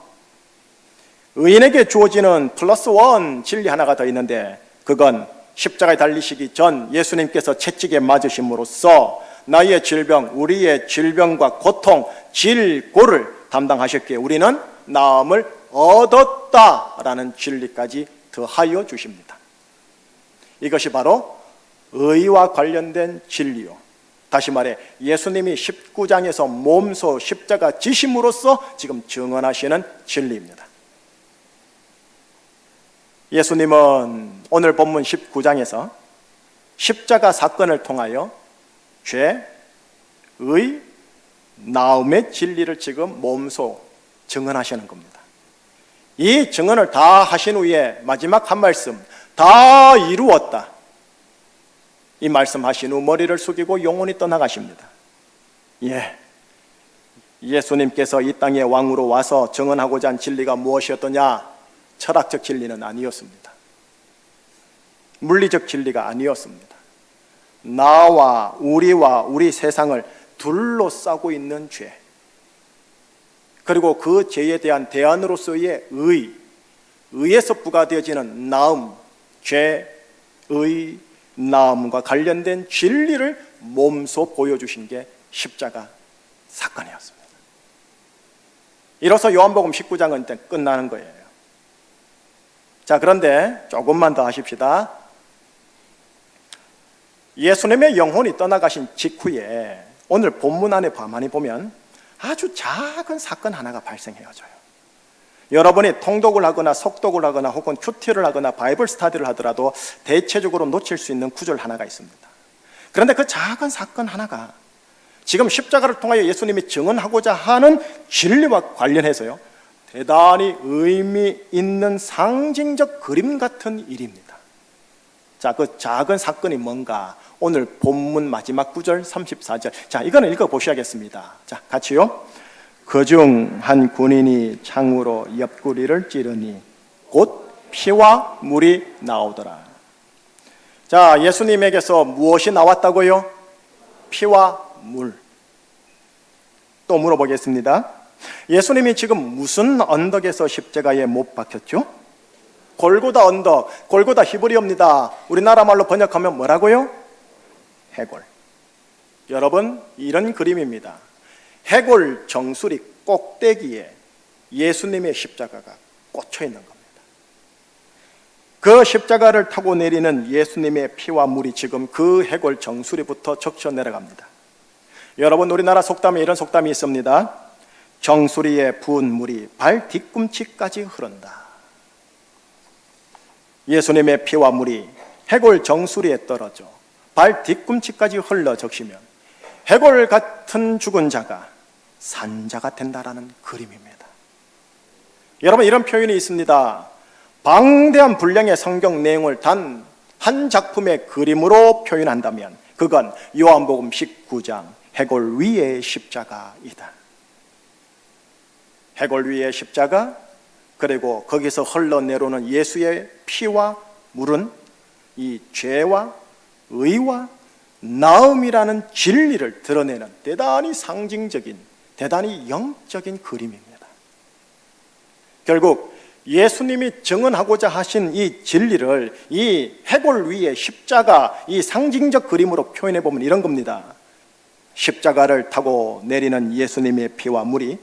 의인에게 주어지는 플러스 원 진리 하나가 더 있는데 그건 십자가에 달리시기 전 예수님께서 채찍에 맞으심으로써 나의 질병, 우리의 질병과 고통, 질고를 담당하셨기에 우리는 나음을 얻었다라는 진리까지 더하여 주십니다. 이것이 바로 의와 관련된 진리요. 다시 말해 예수님이 19장에서 몸소 십자가 지심으로써 지금 증언하시는 진리입니다. 예수님은 오늘 본문 19장에서 십자가 사건을 통하여 죄, 의, 나음의 진리를 지금 몸소 증언하시는 겁니다. 이 증언을 다 하신 후에 마지막 한 말씀, 다 이루었다. 이 말씀하신 후 머리를 숙이고 영원히 떠나가십니다. 예수님께서 이 땅에 왕으로 와서 증언하고자 한 진리가 무엇이었더냐? 철학적 진리는 아니었습니다. 물리적 진리가 아니었습니다. 나와 우리와 우리 세상을 둘러싸고 있는 죄, 그리고 그 죄에 대한 대안으로서의 의에서 부과되어지는 나음, 죄, 의, 나음과 관련된 진리를 몸소 보여주신 게 십자가 사건이었습니다. 이로써 요한복음 19장은 끝나는 거예요. 자, 그런데 조금만 더 하십시다. 예수님의 영혼이 떠나가신 직후에 오늘 본문 안에 가만히 보면 아주 작은 사건 하나가 발생해져요. 여러분이 통독을 하거나 속독을 하거나 혹은 큐티를 하거나 바이블 스터디를 하더라도 대체적으로 놓칠 수 있는 구절 하나가 있습니다. 그런데 그 작은 사건 하나가 지금 십자가를 통하여 예수님이 증언하고자 하는 진리와 관련해서요, 대단히 의미 있는 상징적 그림 같은 일입니다. 자, 그 작은 사건이 뭔가? 오늘 본문 마지막 구절 34절. 자, 이거는 읽어보셔야겠습니다. 자, 같이요. 그중 한 군인이 창으로 옆구리를 찌르니 곧 피와 물이 나오더라. 자, 예수님에게서 무엇이 나왔다고요? 피와 물. 또 물어보겠습니다. 예수님이 지금 무슨 언덕에서 십자가에 못 박혔죠? 골고다 언덕, 골고다 히브리어입니다. 우리나라 말로 번역하면 뭐라고요? 해골. 여러분, 이런 그림입니다. 해골 정수리 꼭대기에 예수님의 십자가가 꽂혀 있는 겁니다. 그 십자가를 타고 내리는 예수님의 피와 물이 지금 그 해골 정수리부터 적셔 내려갑니다. 여러분, 우리나라 속담에 이런 속담이 있습니다. 정수리에 부은 물이 발 뒤꿈치까지 흐른다. 예수님의 피와 물이 해골 정수리에 떨어져 발 뒤꿈치까지 흘러 적시면 해골 같은 죽은 자가 산자가 된다라는 그림입니다. 여러분, 이런 표현이 있습니다. 방대한 분량의 성경 내용을 단 한 작품의 그림으로 표현한다면 그건 요한복음 19장 해골 위의 십자가이다. 해골 위의 십자가, 그리고 거기서 흘러내려오는 예수의 피와 물은 이 죄와 의와 나음이라는 진리를 드러내는 대단히 상징적인, 대단히 영적인 그림입니다. 결국 예수님이 증언하고자 하신 이 진리를 이 해골 위의 십자가, 이 상징적 그림으로 표현해 보면 이런 겁니다. 십자가를 타고 내리는 예수님의 피와 물이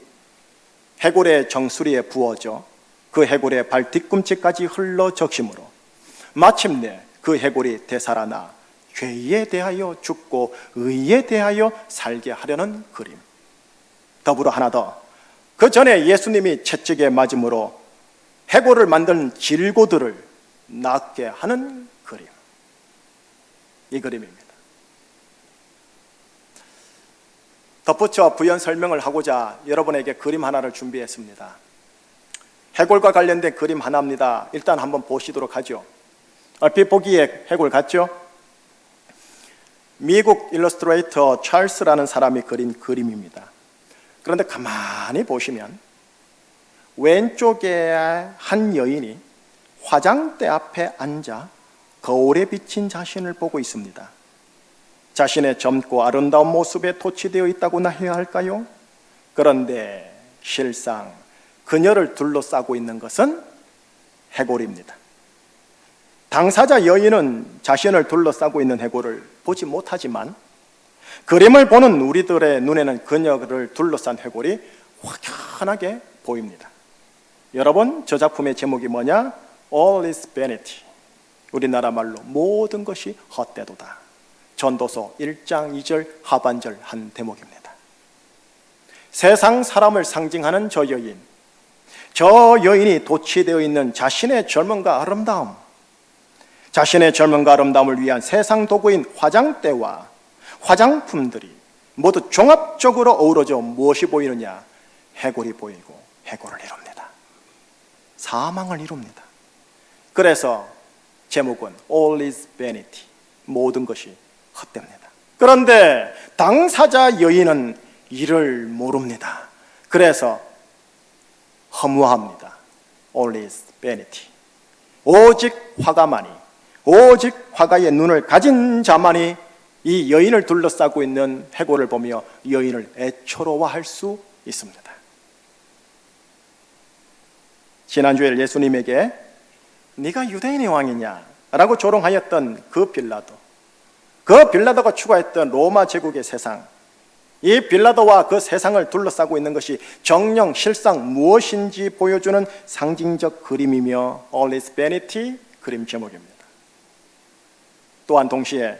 해골의 정수리에 부어져 그 해골의 발 뒤꿈치까지 흘러 적심으로 마침내 그 해골이 되살아나 죄에 대하여 죽고 의에 대하여 살게 하려는 그림. 더불어 하나 더, 그 전에 예수님이 채찍에 맞음으로 해골을 만든 질고들을 낫게 하는 그림. 이 그림입니다. 덧붙여 부연 설명을 하고자 여러분에게 그림 하나를 준비했습니다. 해골과 관련된 그림 하나입니다. 일단 한번 보시도록 하죠. 얼핏 보기에 해골 같죠? 미국 일러스트레이터 찰스라는 사람이 그린 그림입니다. 그런데 가만히 보시면 왼쪽에 한 여인이 화장대 앞에 앉아 거울에 비친 자신을 보고 있습니다. 자신의 젊고 아름다운 모습에 도취되어 있다고나 해야 할까요? 그런데 실상 그녀를 둘러싸고 있는 것은 해골입니다. 당사자 여인은 자신을 둘러싸고 있는 해골을 보지 못하지만 그림을 보는 우리들의 눈에는 그녀를 둘러싼 해골이 확연하게 보입니다. 여러분, 저 작품의 제목이 뭐냐? All is vanity. 우리나라 말로 모든 것이 헛되도다. 전도서 1장 2절 하반절 한 대목입니다. 세상 사람을 상징하는 저 여인, 저 여인이 도취되어 있는 자신의 젊음과 아름다움, 자신의 젊음과 아름다움을 위한 세상 도구인 화장대와 화장품들이 모두 종합적으로 어우러져 무엇이 보이느냐? 해골이 보이고 해골을 이룹니다. 사망을 이룹니다. 그래서 제목은 All is vanity. 모든 것이 헛됩니다. 그런데 당사자 여인은 이를 모릅니다. 그래서 허무합니다. All is vanity. 오직 화가만이, 오직 화가의 눈을 가진 자만이 이 여인을 둘러싸고 있는 해골을 보며 여인을 애처로워할 수 있습니다. 지난주에 예수님에게 네가 유대인의 왕이냐? 라고 조롱하였던 그 빌라도가 추구했던 로마 제국의 세상, 이 빌라도와 그 세상을 둘러싸고 있는 것이 정령 실상 무엇인지 보여주는 상징적 그림이며 All is vanity 그림 제목입니다. 또한 동시에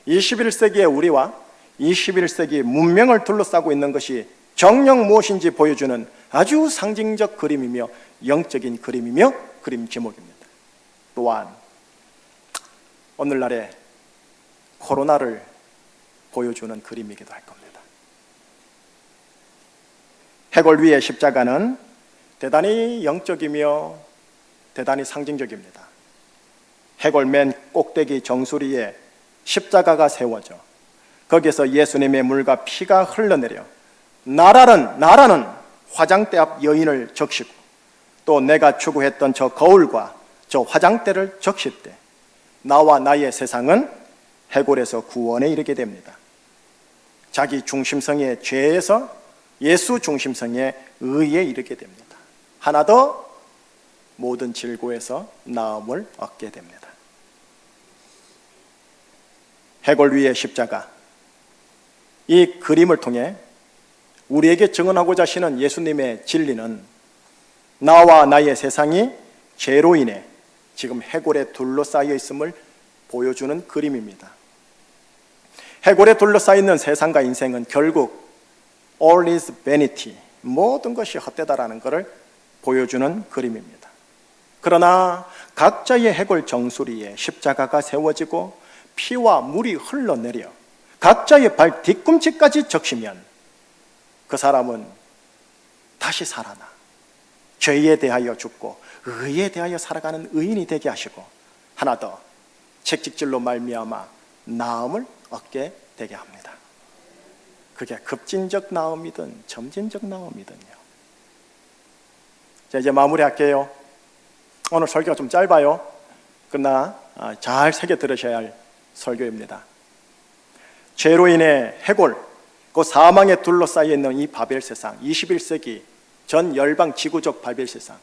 21세기의 우리와 21세기 문명을 둘러싸고 있는 것이 정령 무엇인지 보여주는 아주 상징적 그림이며 영적인 그림이며 그림 제목입니다. 또한 오늘날의 코로나를 보여주는 그림이기도 할 겁니다. 해골 위의 십자가는 대단히 영적이며 대단히 상징적입니다. 해골 맨 꼭대기 정수리에 십자가가 세워져 거기서 예수님의 물과 피가 흘러내려 나라는 화장대 앞 여인을 적시고 또 내가 추구했던 저 거울과 저 화장대를 적실 때 나와 나의 세상은 해골에서 구원에 이르게 됩니다. 자기 중심성의 죄에서 예수 중심성의 의에 이르게 됩니다. 하나 더, 모든 질고에서 나음을 얻게 됩니다. 해골 위의 십자가, 이 그림을 통해 우리에게 증언하고자 하시는 예수님의 진리는 나와 나의 세상이 죄로 인해 지금 해골에 둘러싸여 있음을 보여주는 그림입니다. 해골에 둘러싸여 있는 세상과 인생은 결국 All is vanity, 모든 것이 헛되다라는 것을 보여주는 그림입니다. 그러나 각자의 해골 정수리에 십자가가 세워지고 피와 물이 흘러내려 각자의 발 뒤꿈치까지 적시면 그 사람은 다시 살아나 죄에 대하여 죽고 의에 대하여 살아가는 의인이 되게 하시고 하나 더, 채찍질로 말미암아 나음을 얻게 되게 합니다. 그게 급진적 나음이든 점진적 나음이든요. 자, 이제 마무리할게요. 오늘 설교가 좀 짧아요. 그러나 잘 새겨 들으셔야 할 설교입니다. 죄로 인해 해골, 그 사망에 둘러싸여 있는 이 바벨 세상, 21세기 전 열방 지구적 바벨 세상,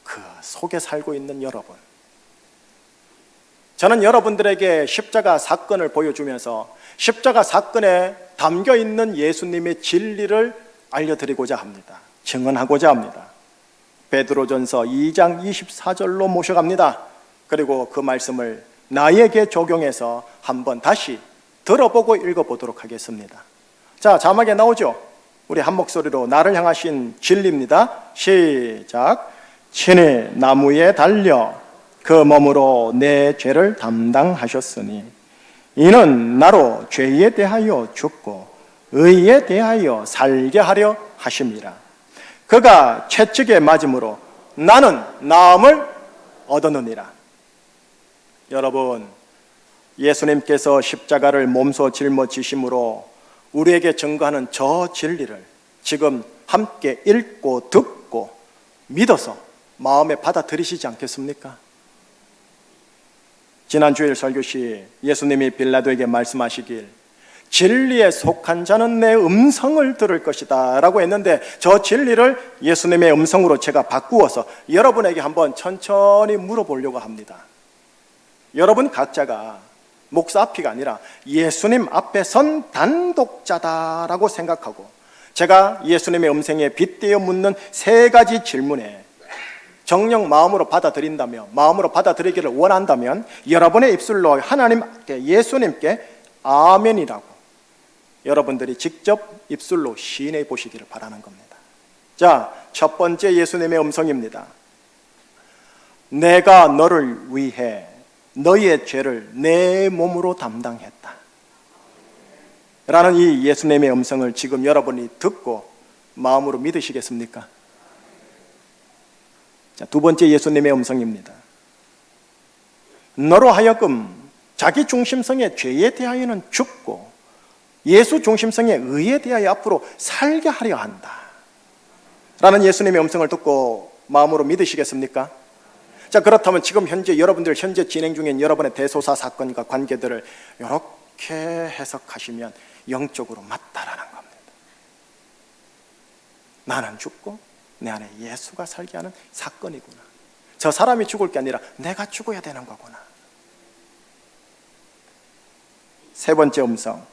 그 속에 살고 있는 여러분, 저는 여러분들에게 십자가 사건을 보여주면서 십자가 사건에 담겨 있는 예수님의 진리를 알려드리고자 합니다. 증언하고자 합니다. 베드로전서 2장 24절로 모셔갑니다. 그리고 그 말씀을 나에게 적용해서 한번 다시 들어보고 읽어보도록 하겠습니다. 자, 자막에 나오죠? 우리 한 목소리로 나를 향하신 진리입니다. 시작. 친히 나무에 달려 그 몸으로 내 죄를 담당하셨으니 이는 나로 죄에 대하여 죽고 의에 대하여 살게 하려 하심이라. 그가 채찍에 맞음으로 나는 나음을 얻었느니라. 여러분, 예수님께서 십자가를 몸소 짊어지심으로 우리에게 증거하는 저 진리를 지금 함께 읽고 듣고 믿어서 마음에 받아들이시지 않겠습니까? 지난 주일 설교 시 예수님이 빌라도에게 말씀하시길 진리에 속한 자는 내 음성을 들을 것이다 라고 했는데, 저 진리를 예수님의 음성으로 제가 바꾸어서 여러분에게 한번 천천히 물어보려고 합니다. 여러분 각자가 목사 앞이가 아니라 예수님 앞에 선 단독자다라고 생각하고, 제가 예수님의 음성에 빗대어 묻는 세 가지 질문에 정녕 마음으로 받아들인다면, 마음으로 받아들이기를 원한다면 여러분의 입술로 하나님께, 예수님께 아멘이라고 여러분들이 직접 입술로 시인해 보시기를 바라는 겁니다. 자, 첫 번째 예수님의 음성입니다. 내가 너를 위해 너희의 죄를 내 몸으로 담당했다 라는 이 예수님의 음성을 지금 여러분이 듣고 마음으로 믿으시겠습니까? 자, 두 번째 예수님의 음성입니다. 너로 하여금 자기 중심성의 죄에 대하여는 죽고 예수 중심성의 의에 대하여 앞으로 살게 하려 한다 라는 예수님의 음성을 듣고 마음으로 믿으시겠습니까? 자, 그렇다면 지금 현재 여러분들 현재 진행 중인 여러분의 대소사 사건과 관계들을 이렇게 해석하시면 영적으로 맞다라는 겁니다. 나는 죽고 내 안에 예수가 살게 하는 사건이구나. 저 사람이 죽을 게 아니라 내가 죽어야 되는 거구나. 세 번째 음성.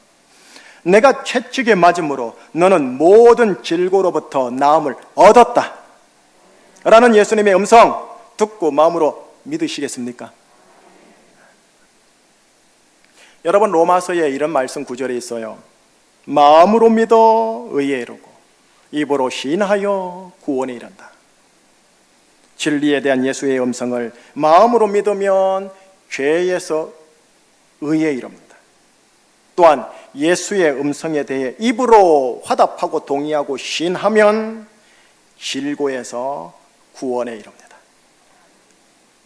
내가 채찍에 맞음으로 너는 모든 질고로부터 나음을 얻었다 라는 예수님의 음성 듣고 마음으로 믿으시겠습니까? 여러분, 로마서에 이런 말씀 구절이 있어요. 마음으로 믿어 의에 이르고 입으로 시인하여 구원에 이른다. 진리에 대한 예수의 음성을 마음으로 믿으면 죄에서 의에 이릅니다. 또한 예수의 음성에 대해 입으로 화답하고 동의하고 시인하면 질고에서 구원에 이릅니다.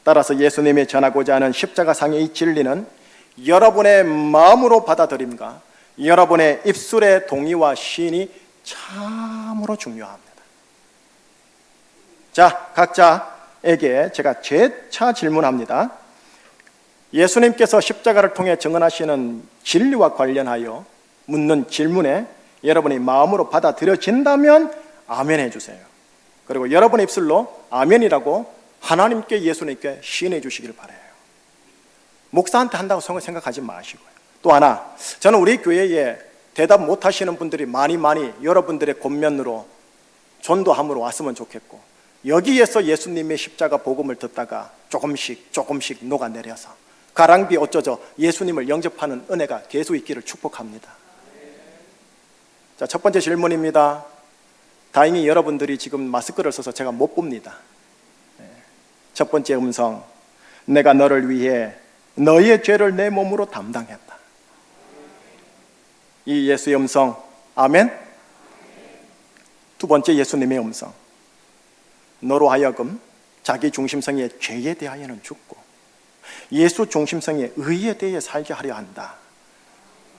따라서 예수님이 전하고자 하는 십자가상의 이 진리는 여러분의 마음으로 받아들임과 여러분의 입술의 동의와 시인이 참으로 중요합니다. 자, 각자에게 제가 재차 질문합니다. 예수님께서 십자가를 통해 증언하시는 진리와 관련하여 묻는 질문에 여러분이 마음으로 받아들여진다면 아멘 해주세요. 그리고 여러분의 입술로 아멘이라고 하나님께, 예수님께 시인해 주시기를 바라요. 목사한테 한다고 생각하지 마시고요. 또 하나, 저는 우리 교회에 대답 못 하시는 분들이 많이 여러분들의 권면으로 전도함으로 왔으면 좋겠고, 여기에서 예수님의 십자가 복음을 듣다가 조금씩 녹아내려서 가랑비 어쩌죠 예수님을 영접하는 은혜가 계속 있기를 축복합니다. 자, 첫 번째 질문입니다. 다행히 여러분들이 지금 마스크를 써서 제가 못 봅니다. 첫 번째 음성, 내가 너를 위해 너희의 죄를 내 몸으로 담당했다. 이 예수의 음성, 아멘. 두 번째 예수님의 음성, 너로 하여금 자기 중심성의 죄에 대하여는 죽고 예수 중심성의 의에 대해 살게 하려 한다.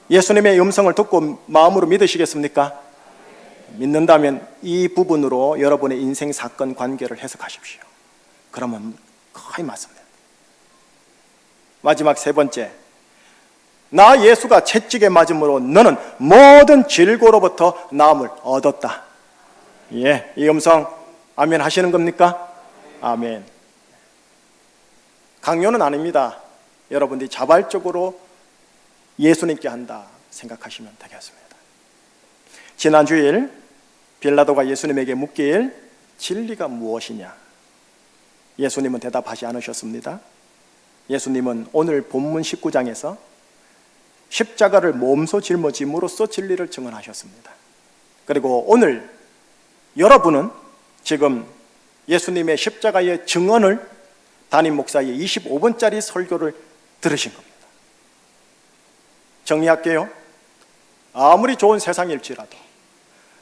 예수님의 음성을 듣고 마음으로 믿으시겠습니까? 믿는다면 이 부분으로 여러분의 인생 사건 관계를 해석하십시오. 그러면 거의 맞습니다. 마지막 세 번째, 나 예수가 채찍에 맞음으로 너는 모든 질고로부터 나음을 얻었다. 예, 이 음성 아멘 하시는 겁니까? 아멘. 강요는 아닙니다. 여러분들이 자발적으로 예수님께 한다 생각하시면 되겠습니다. 지난 주일 빌라도가 예수님에게 묻길 진리가 무엇이냐? 예수님은 대답하지 않으셨습니다. 예수님은 오늘 본문 19장에서 십자가를 몸소 짊어짐으로써 진리를 증언하셨습니다. 그리고 오늘 여러분은 지금 예수님의 십자가의 증언을 담임 목사의 25분짜리 설교를 들으신 겁니다. 정리할게요. 아무리 좋은 세상일지라도,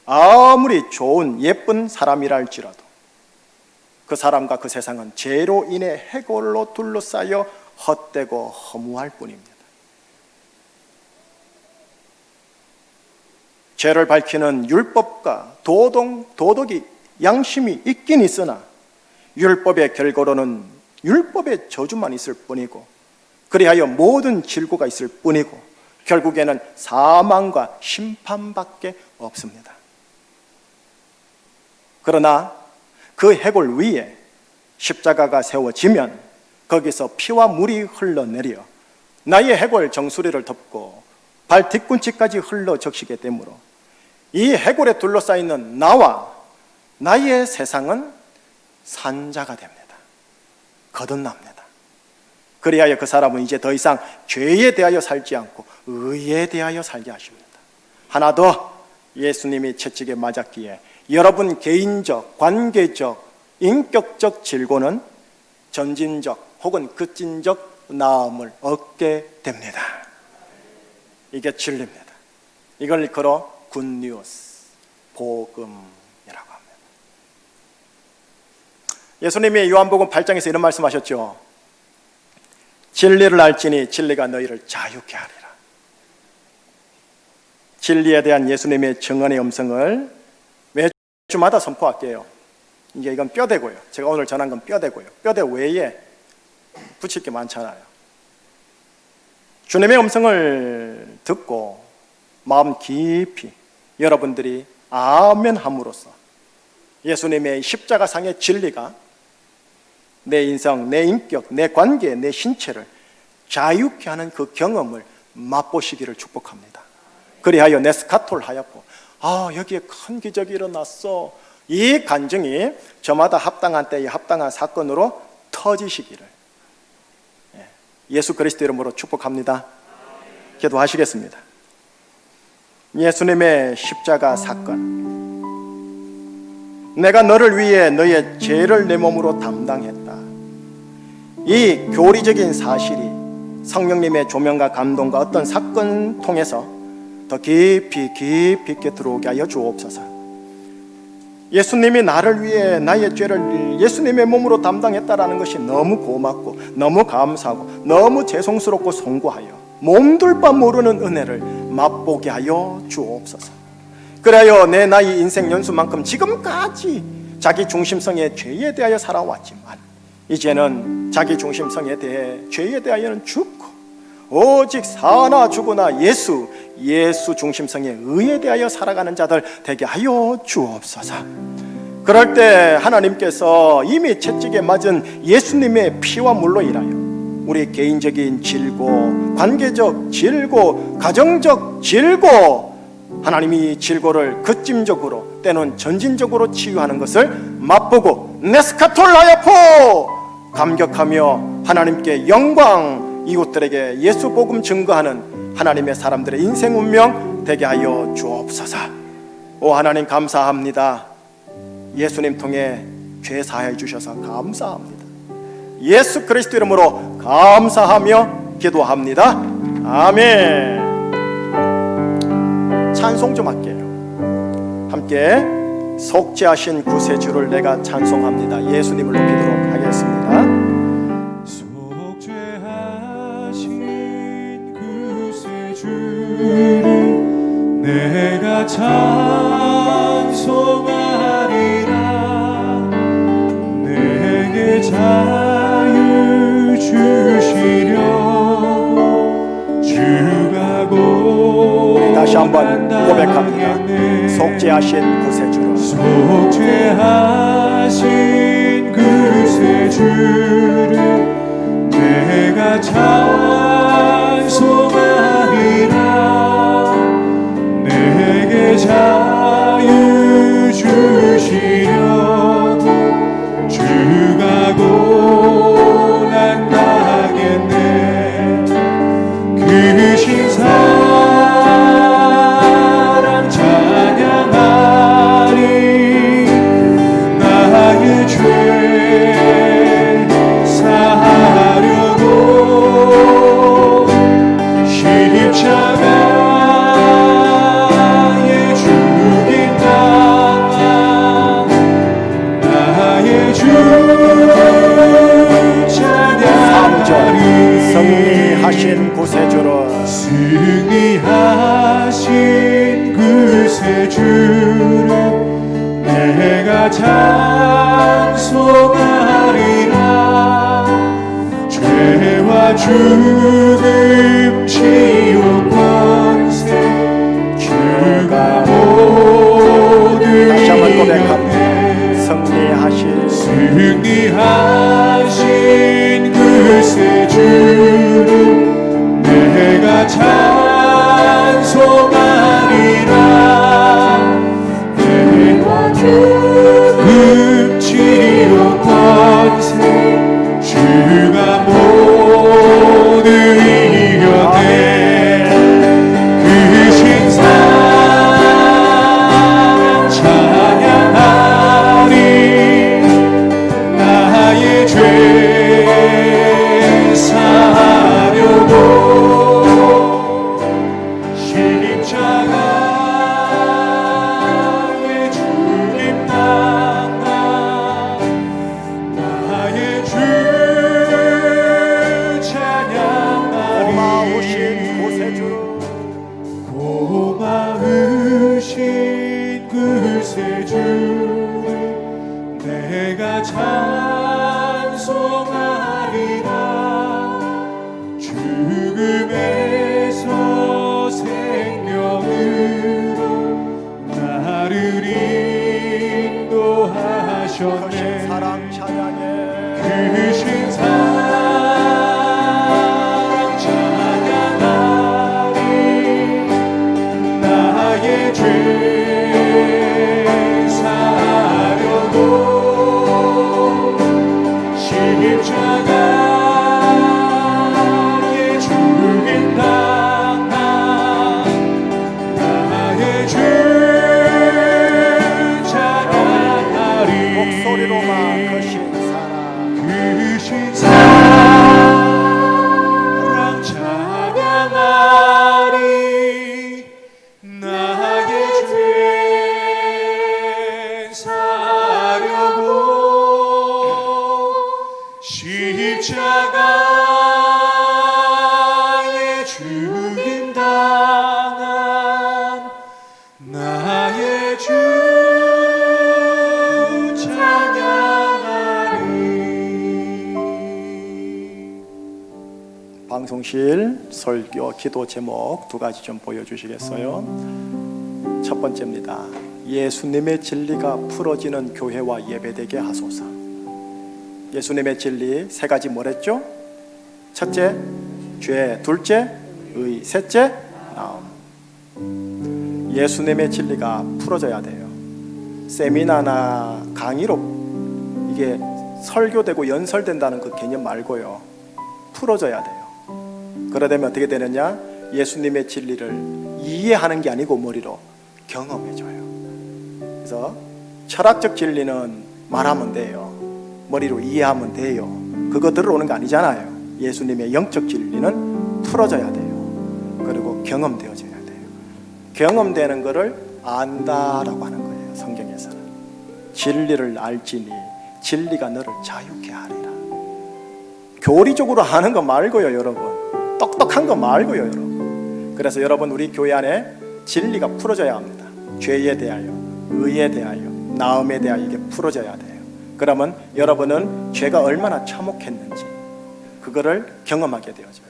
아무리 좋은 예쁜 사람이라 할지라도 그 사람과 그 세상은 죄로 인해 해골로 둘러싸여 헛되고 허무할 뿐입니다. 죄를 밝히는 율법과 도덕이 양심이 있긴 있으나 율법의 결과로는 율법의 저주만 있을 뿐이고, 그리하여 모든 질고가 있을 뿐이고 결국에는 사망과 심판밖에 없습니다. 그러나 그 해골 위에 십자가가 세워지면 거기서 피와 물이 흘러내려 나의 해골 정수리를 덮고 발 뒤꿈치까지 흘러 적시게 되므로 이 해골에 둘러싸여 있는 나와 나의 세상은 산자가 됩니다. 거듭납니다. 그리하여 그 사람은 이제 더 이상 죄에 대하여 살지 않고 의에 대하여 살게 하십니다. 하나 더, 예수님이 채찍에 맞았기에 여러분 개인적, 관계적, 인격적 질고는 전진적 혹은 급진적 나음을 얻게 됩니다. 이게 진리입니다. 이걸 일컬어 굿뉴스, 복음이라고 합니다. 예수님이 요한복음 8장에서 이런 말씀하셨죠. 진리를 알지니 진리가 너희를 자유케 하리라. 진리에 대한 예수님의 증언의 음성을 매주마다 선포할게요. 이제 이건 뼈대고요. 제가 오늘 전한 건 뼈대고요. 뼈대 외에 붙일 게 많잖아요. 주님의 음성을 듣고 마음 깊이 여러분들이 아멘 함으로써 예수님의 십자가상의 진리가 내 인성, 내 인격, 내 관계, 내 신체를 자유케 하는 그 경험을 맛보시기를 축복합니다. 그리하여 네스카톨 하야포, 여기에 큰 기적이 일어났어, 이 간증이 저마다 합당한 때에 합당한 사건으로 터지시기를 예수 그리스도 이름으로 축복합니다. 기도하시겠습니다. 예수님의 십자가 사건, 내가 너를 위해 너의 죄를 내 몸으로 담당했다. 이 교리적인 사실이 성령님의 조명과 감동과 어떤 사건 통해서 더 깊이 있게 들어오게 하여 주옵소서. 예수님이 나를 위해 나의 죄를 예수님의 몸으로 담당했다라는 것이 너무 고맙고 너무 감사하고 너무 죄송스럽고 송구하여 몸둘 바 모르는 은혜를 맛보게 하여 주옵소서. 그래야 내 나이 인생 연수만큼 지금까지 자기 중심성의 죄에 대하여 살아왔지만 이제는 자기 중심성에 대해 죄에 대하여는 죽고 오직 사나 죽으나 예수 중심성의 의에 대하여 살아가는 자들 되게 하여 주옵소서. 그럴 때 하나님께서 이미 채찍에 맞은 예수님의 피와 물로 인하여 우리 개인적인 질고, 관계적 질고, 가정적 질고, 하나님이 질고를 급진적으로 때는 전진적으로 치유하는 것을 맛보고 네스카톨라야포 감격하며 하나님께 영광, 이웃들에게 예수 복음 증거하는 하나님의 사람들의 인생 운명 되게 하여 주옵소서. 오 하나님 감사합니다. 예수님 통해 죄 사하여 주셔서 감사합니다. 예수 그리스도 이름으로 감사하며 기도합니다. 아멘. 찬송 좀 할게요. 함께 속죄하신 구세주를 내가 찬송합니다. 예수님을 높이도록 하겠습니다. 속죄하신 구세주를 내가 찬송하리라. 내게 자유 주시려고 주가 다시 한번 고백합니다. 속죄하신 구세주를 속죄하신 구세주를 내가 3절 승리하신 구세주를 승리하신 구세주를 내가 찬송하리라. 죄와 죽음 지옥 권세 주가 모두 다시 한번 고백합니다. 승리하신 구세주를 내가 찬송하리라. 죄와 죽음 지옥 권세 주가 모두 이겨내. 그 신상 찬양하리. 나의 죄 사하려고 십자가에 죽임 당한 나의 주 찬양하리. 고마우신 구세주를 고마우신 구세주를 내가 찬송하리라. 죽음에서 생명으로 나를 인도하셨네. 크신 사랑 찬양해 크신 사랑 찬양하리. 나의 죄 사하려고 십자가에 죽임 당한 나의 죄 찬양하리. 목소리로만 크신 사랑 크신 사랑 찬양하리. 나의 죄 사하려고 십자가에 죽임 당한 나의 주 찬양하리. 방송실 설교 기도 제목 두 가지 좀 보여주시겠어요? 첫 번째입니다. 예수님의 진리가 풀어지는 교회와 예배되게 하소서. 예수님의 진리 세 가지 뭐랬죠? 첫째, 죄. 둘째, 의. 셋째, 나음. 예수님의 진리가 풀어져야 돼요. 세미나나 강의로 이게 설교되고 연설된다는 그 개념 말고요, 풀어져야 돼요. 그러려면 어떻게 되느냐? 예수님의 진리를 이해하는 게 아니고 머리로 경험해줘요. 그래서 철학적 진리는 말하면 돼요. 머리로 이해하면 돼요. 그거 들어오는 거 아니잖아요. 예수님의 영적 진리는 풀어져야 돼요. 그리고 경험되어져야 돼요. 경험되는 거를 안다라고 하는 거예요. 성경에서는 진리를 알지니 진리가 너를 자유케 하리라. 교리적으로 하는 거 말고요, 여러분. 똑똑한 거 말고요, 여러분. 그래서 여러분, 우리 교회 안에 진리가 풀어져야 합니다. 죄에 대하여, 의에 대하여, 나음에 대하여 이게 풀어져야 돼요. 그러면 여러분은 죄가 얼마나 참혹했는지 그거를 경험하게 되어져요.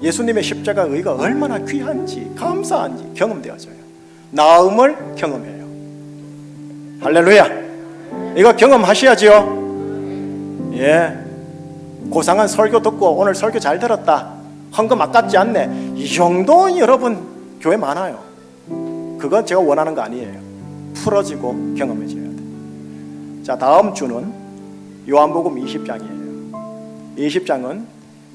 예수님의 십자가 의가 얼마나 귀한지, 감사한지 경험되어져요. 나음을 경험해요. 할렐루야. 이거 경험하셔야지요. 예. 고상한 설교 듣고 오늘 설교 잘 들었다, 헌금 아깝지 않네, 이 정도 여러분 교회 많아요. 그건 제가 원하는 거 아니에요. 풀어지고 경험해져야 돼요. 자, 다음 주는 요한복음 20장이에요 20장은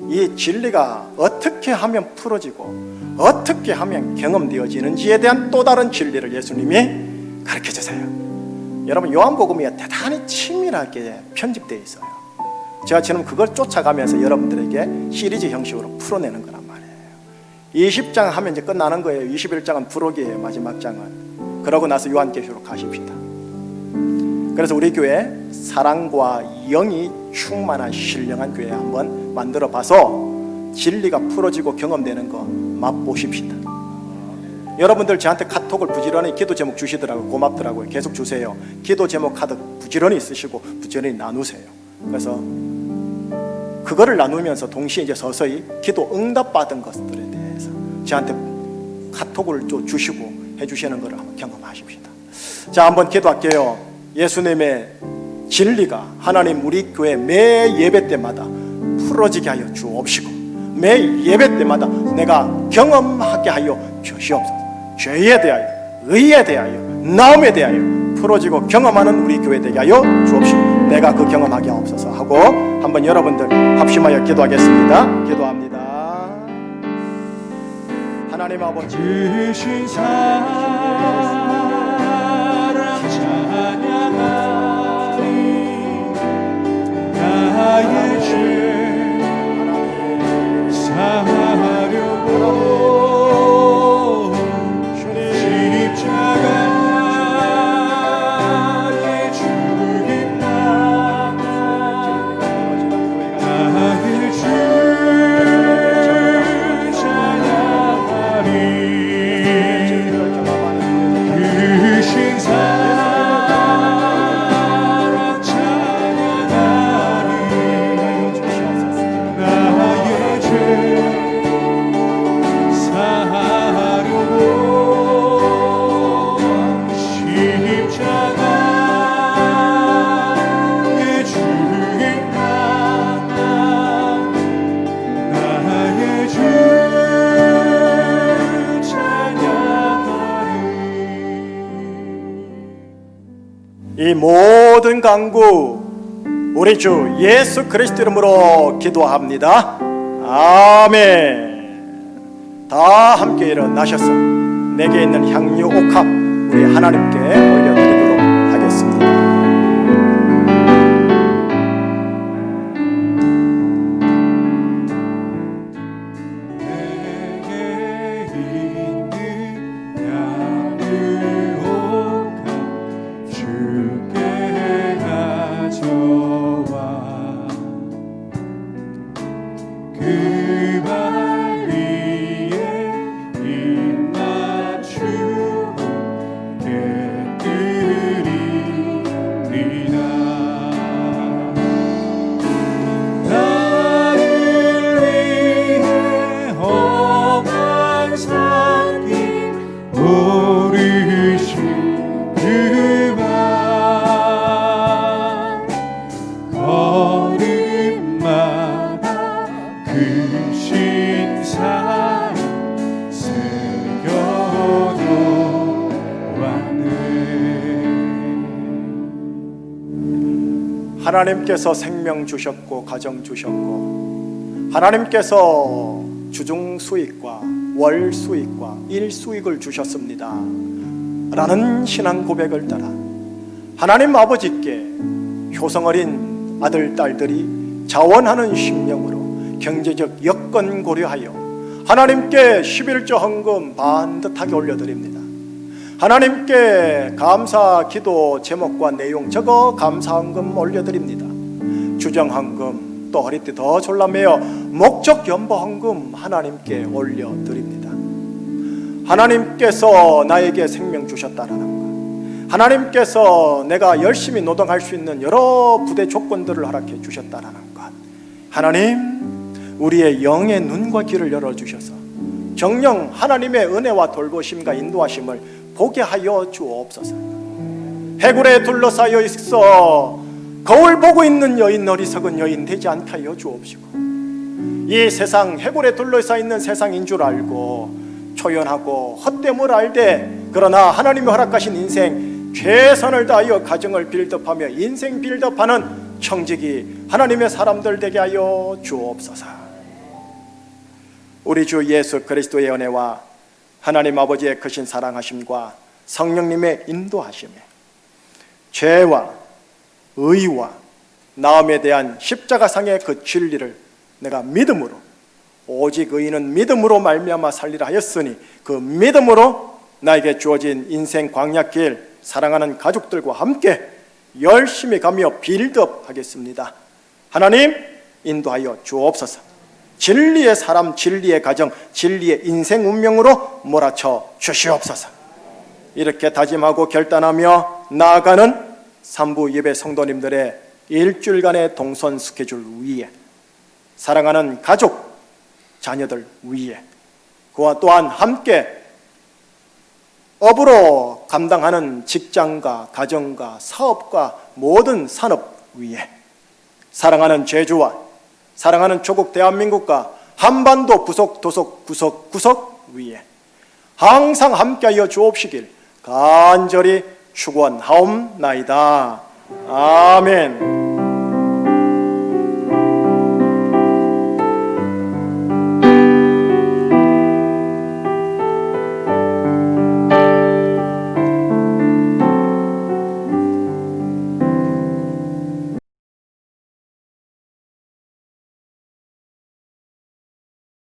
이 진리가 어떻게 하면 풀어지고 어떻게 하면 경험되어지는지에 대한 또 다른 진리를 예수님이 가르쳐 주세요. 여러분, 요한복음이 대단히 친밀하게 편집되어 있어요. 제가 지금 그걸 쫓아가면서 여러분들에게 시리즈 형식으로 풀어내는 거란 말이에요. 20장 하면 이제 끝나는 거예요. 21장은 부록이에요, 마지막 장은. 그러고 나서 요한계시록 가십시다. 그래서 우리 교회 사랑과 영이 충만한 신령한 교회 한번 만들어 봐서 진리가 풀어지고 경험되는 거 맛보십시다. 여러분들 저한테 카톡을 부지런히 기도 제목 주시더라고요. 고맙더라고요. 계속 주세요. 기도 제목 카드 부지런히 쓰시고 부지런히 나누세요. 그래서 그거를 나누면서 동시에 이제 서서히 기도 응답 받은 것들에 대해서 저한테 카톡을 또 주시고 해주시는 것을 한번 경험하십시다. 자, 한번 기도할게요. 예수님의 진리가 하나님 우리 교회 매 예배 때마다 풀어지게 하여 주옵시고, 매 예배 때마다 내가 경험하게 하여 주시옵소서. 죄에 대하여, 의에 대하여, 나음에 대하여 풀어지고 경험하는 우리 교회 되게 하여 주옵시고, 내가 그 경험하게 하옵소서 하고 한번 여러분들 합심하여 기도하겠습니다. 기도합니다. 하나님 아버지, 주신 사랑 찬양하리. 나의 죄 사하려고 십자가에 죽인 나의 주 찬양하리. 주신 사랑 찬양하리. 나의 죄 사하려고 십자가에 죽인 나의 주 찬양하리. 이 모든 간구 우리 주 예수 그리스도 이름으로 기도합니다. 아멘. 다 함께 일어나셔서 내게 있는 향유 옥합 우리 하나님께 올려드리도록 하겠습니다. 내게 있는 향유 옥합 주께 가져와 그 발 위에 입 맞추고 깨뜨리리라. 나를 위해 험한 산길 오르신 그만 걸음마다 그 신사에 새겨놓았네. 하나님께서 생명 주셨고 가정 주셨고 하나님께서 주중 수익과 월 수익과 일 수익을 주셨습니다 라는 신앙 고백을 따라 하나님 아버지께 효성어린 아들 딸들이 자원하는 심령으로 경제적 여건 고려하여 하나님께 11조 헌금 반듯하게 올려드립니다. 하나님께 감사 기도 제목과 내용 적어 감사 헌금 올려드립니다. 주정 헌금 또 허리띠 더 졸라매어 목적 연보 헌금 하나님께 올려드립니다. 하나님께서 나에게 생명 주셨다라는 것, 하나님께서 내가 열심히 노동할 수 있는 여러 부대 조건들을 허락해 주셨다라는 것, 하나님 우리의 영의 눈과 귀를 열어주셔서 정녕 하나님의 은혜와 돌보심과 인도하심을 보게 하여 주옵소서. 해굴에 둘러싸여 있어 거울 보고 있는 여인, 어리석은 여인 되지 않게 하여 주옵시고, 이 세상 해골에 둘러싸여 있는 세상인 줄 알고 초연하고 헛됨을 알되 그러나 하나님이 허락하신 인생 최선을 다하여 가정을 빌드업하며 인생 빌드업하는 청지기 하나님의 사람들 되게 하여 주옵소서. 우리 주 예수 그리스도의 은혜와 하나님 아버지의 크신 사랑하심과 성령님의 인도하심에 죄와 의와 나음에 대한 십자가상의 그 진리를 내가 믿음으로, 오직 의인은 믿음으로 말미암아 살리라 하였으니 그 믿음으로 나에게 주어진 인생 광야길 사랑하는 가족들과 함께 열심히 가며 빌드업 하겠습니다. 하나님 인도하여 주옵소서. 진리의 사람, 진리의 가정, 진리의 인생 운명으로 몰아쳐 주시옵소서. 이렇게 다짐하고 결단하며 나아가는 3부 예배 성도님들의 일주일간의 동선 스케줄 위에, 사랑하는 가족, 자녀들 위에, 그와 또한 함께 업으로 감당하는 직장과 가정과 사업과 모든 산업 위에, 사랑하는 제주와 사랑하는 조국 대한민국과 한반도 구석구석 위에 항상 함께하여 주옵시길 간절히 축원하옵나이다. 아멘.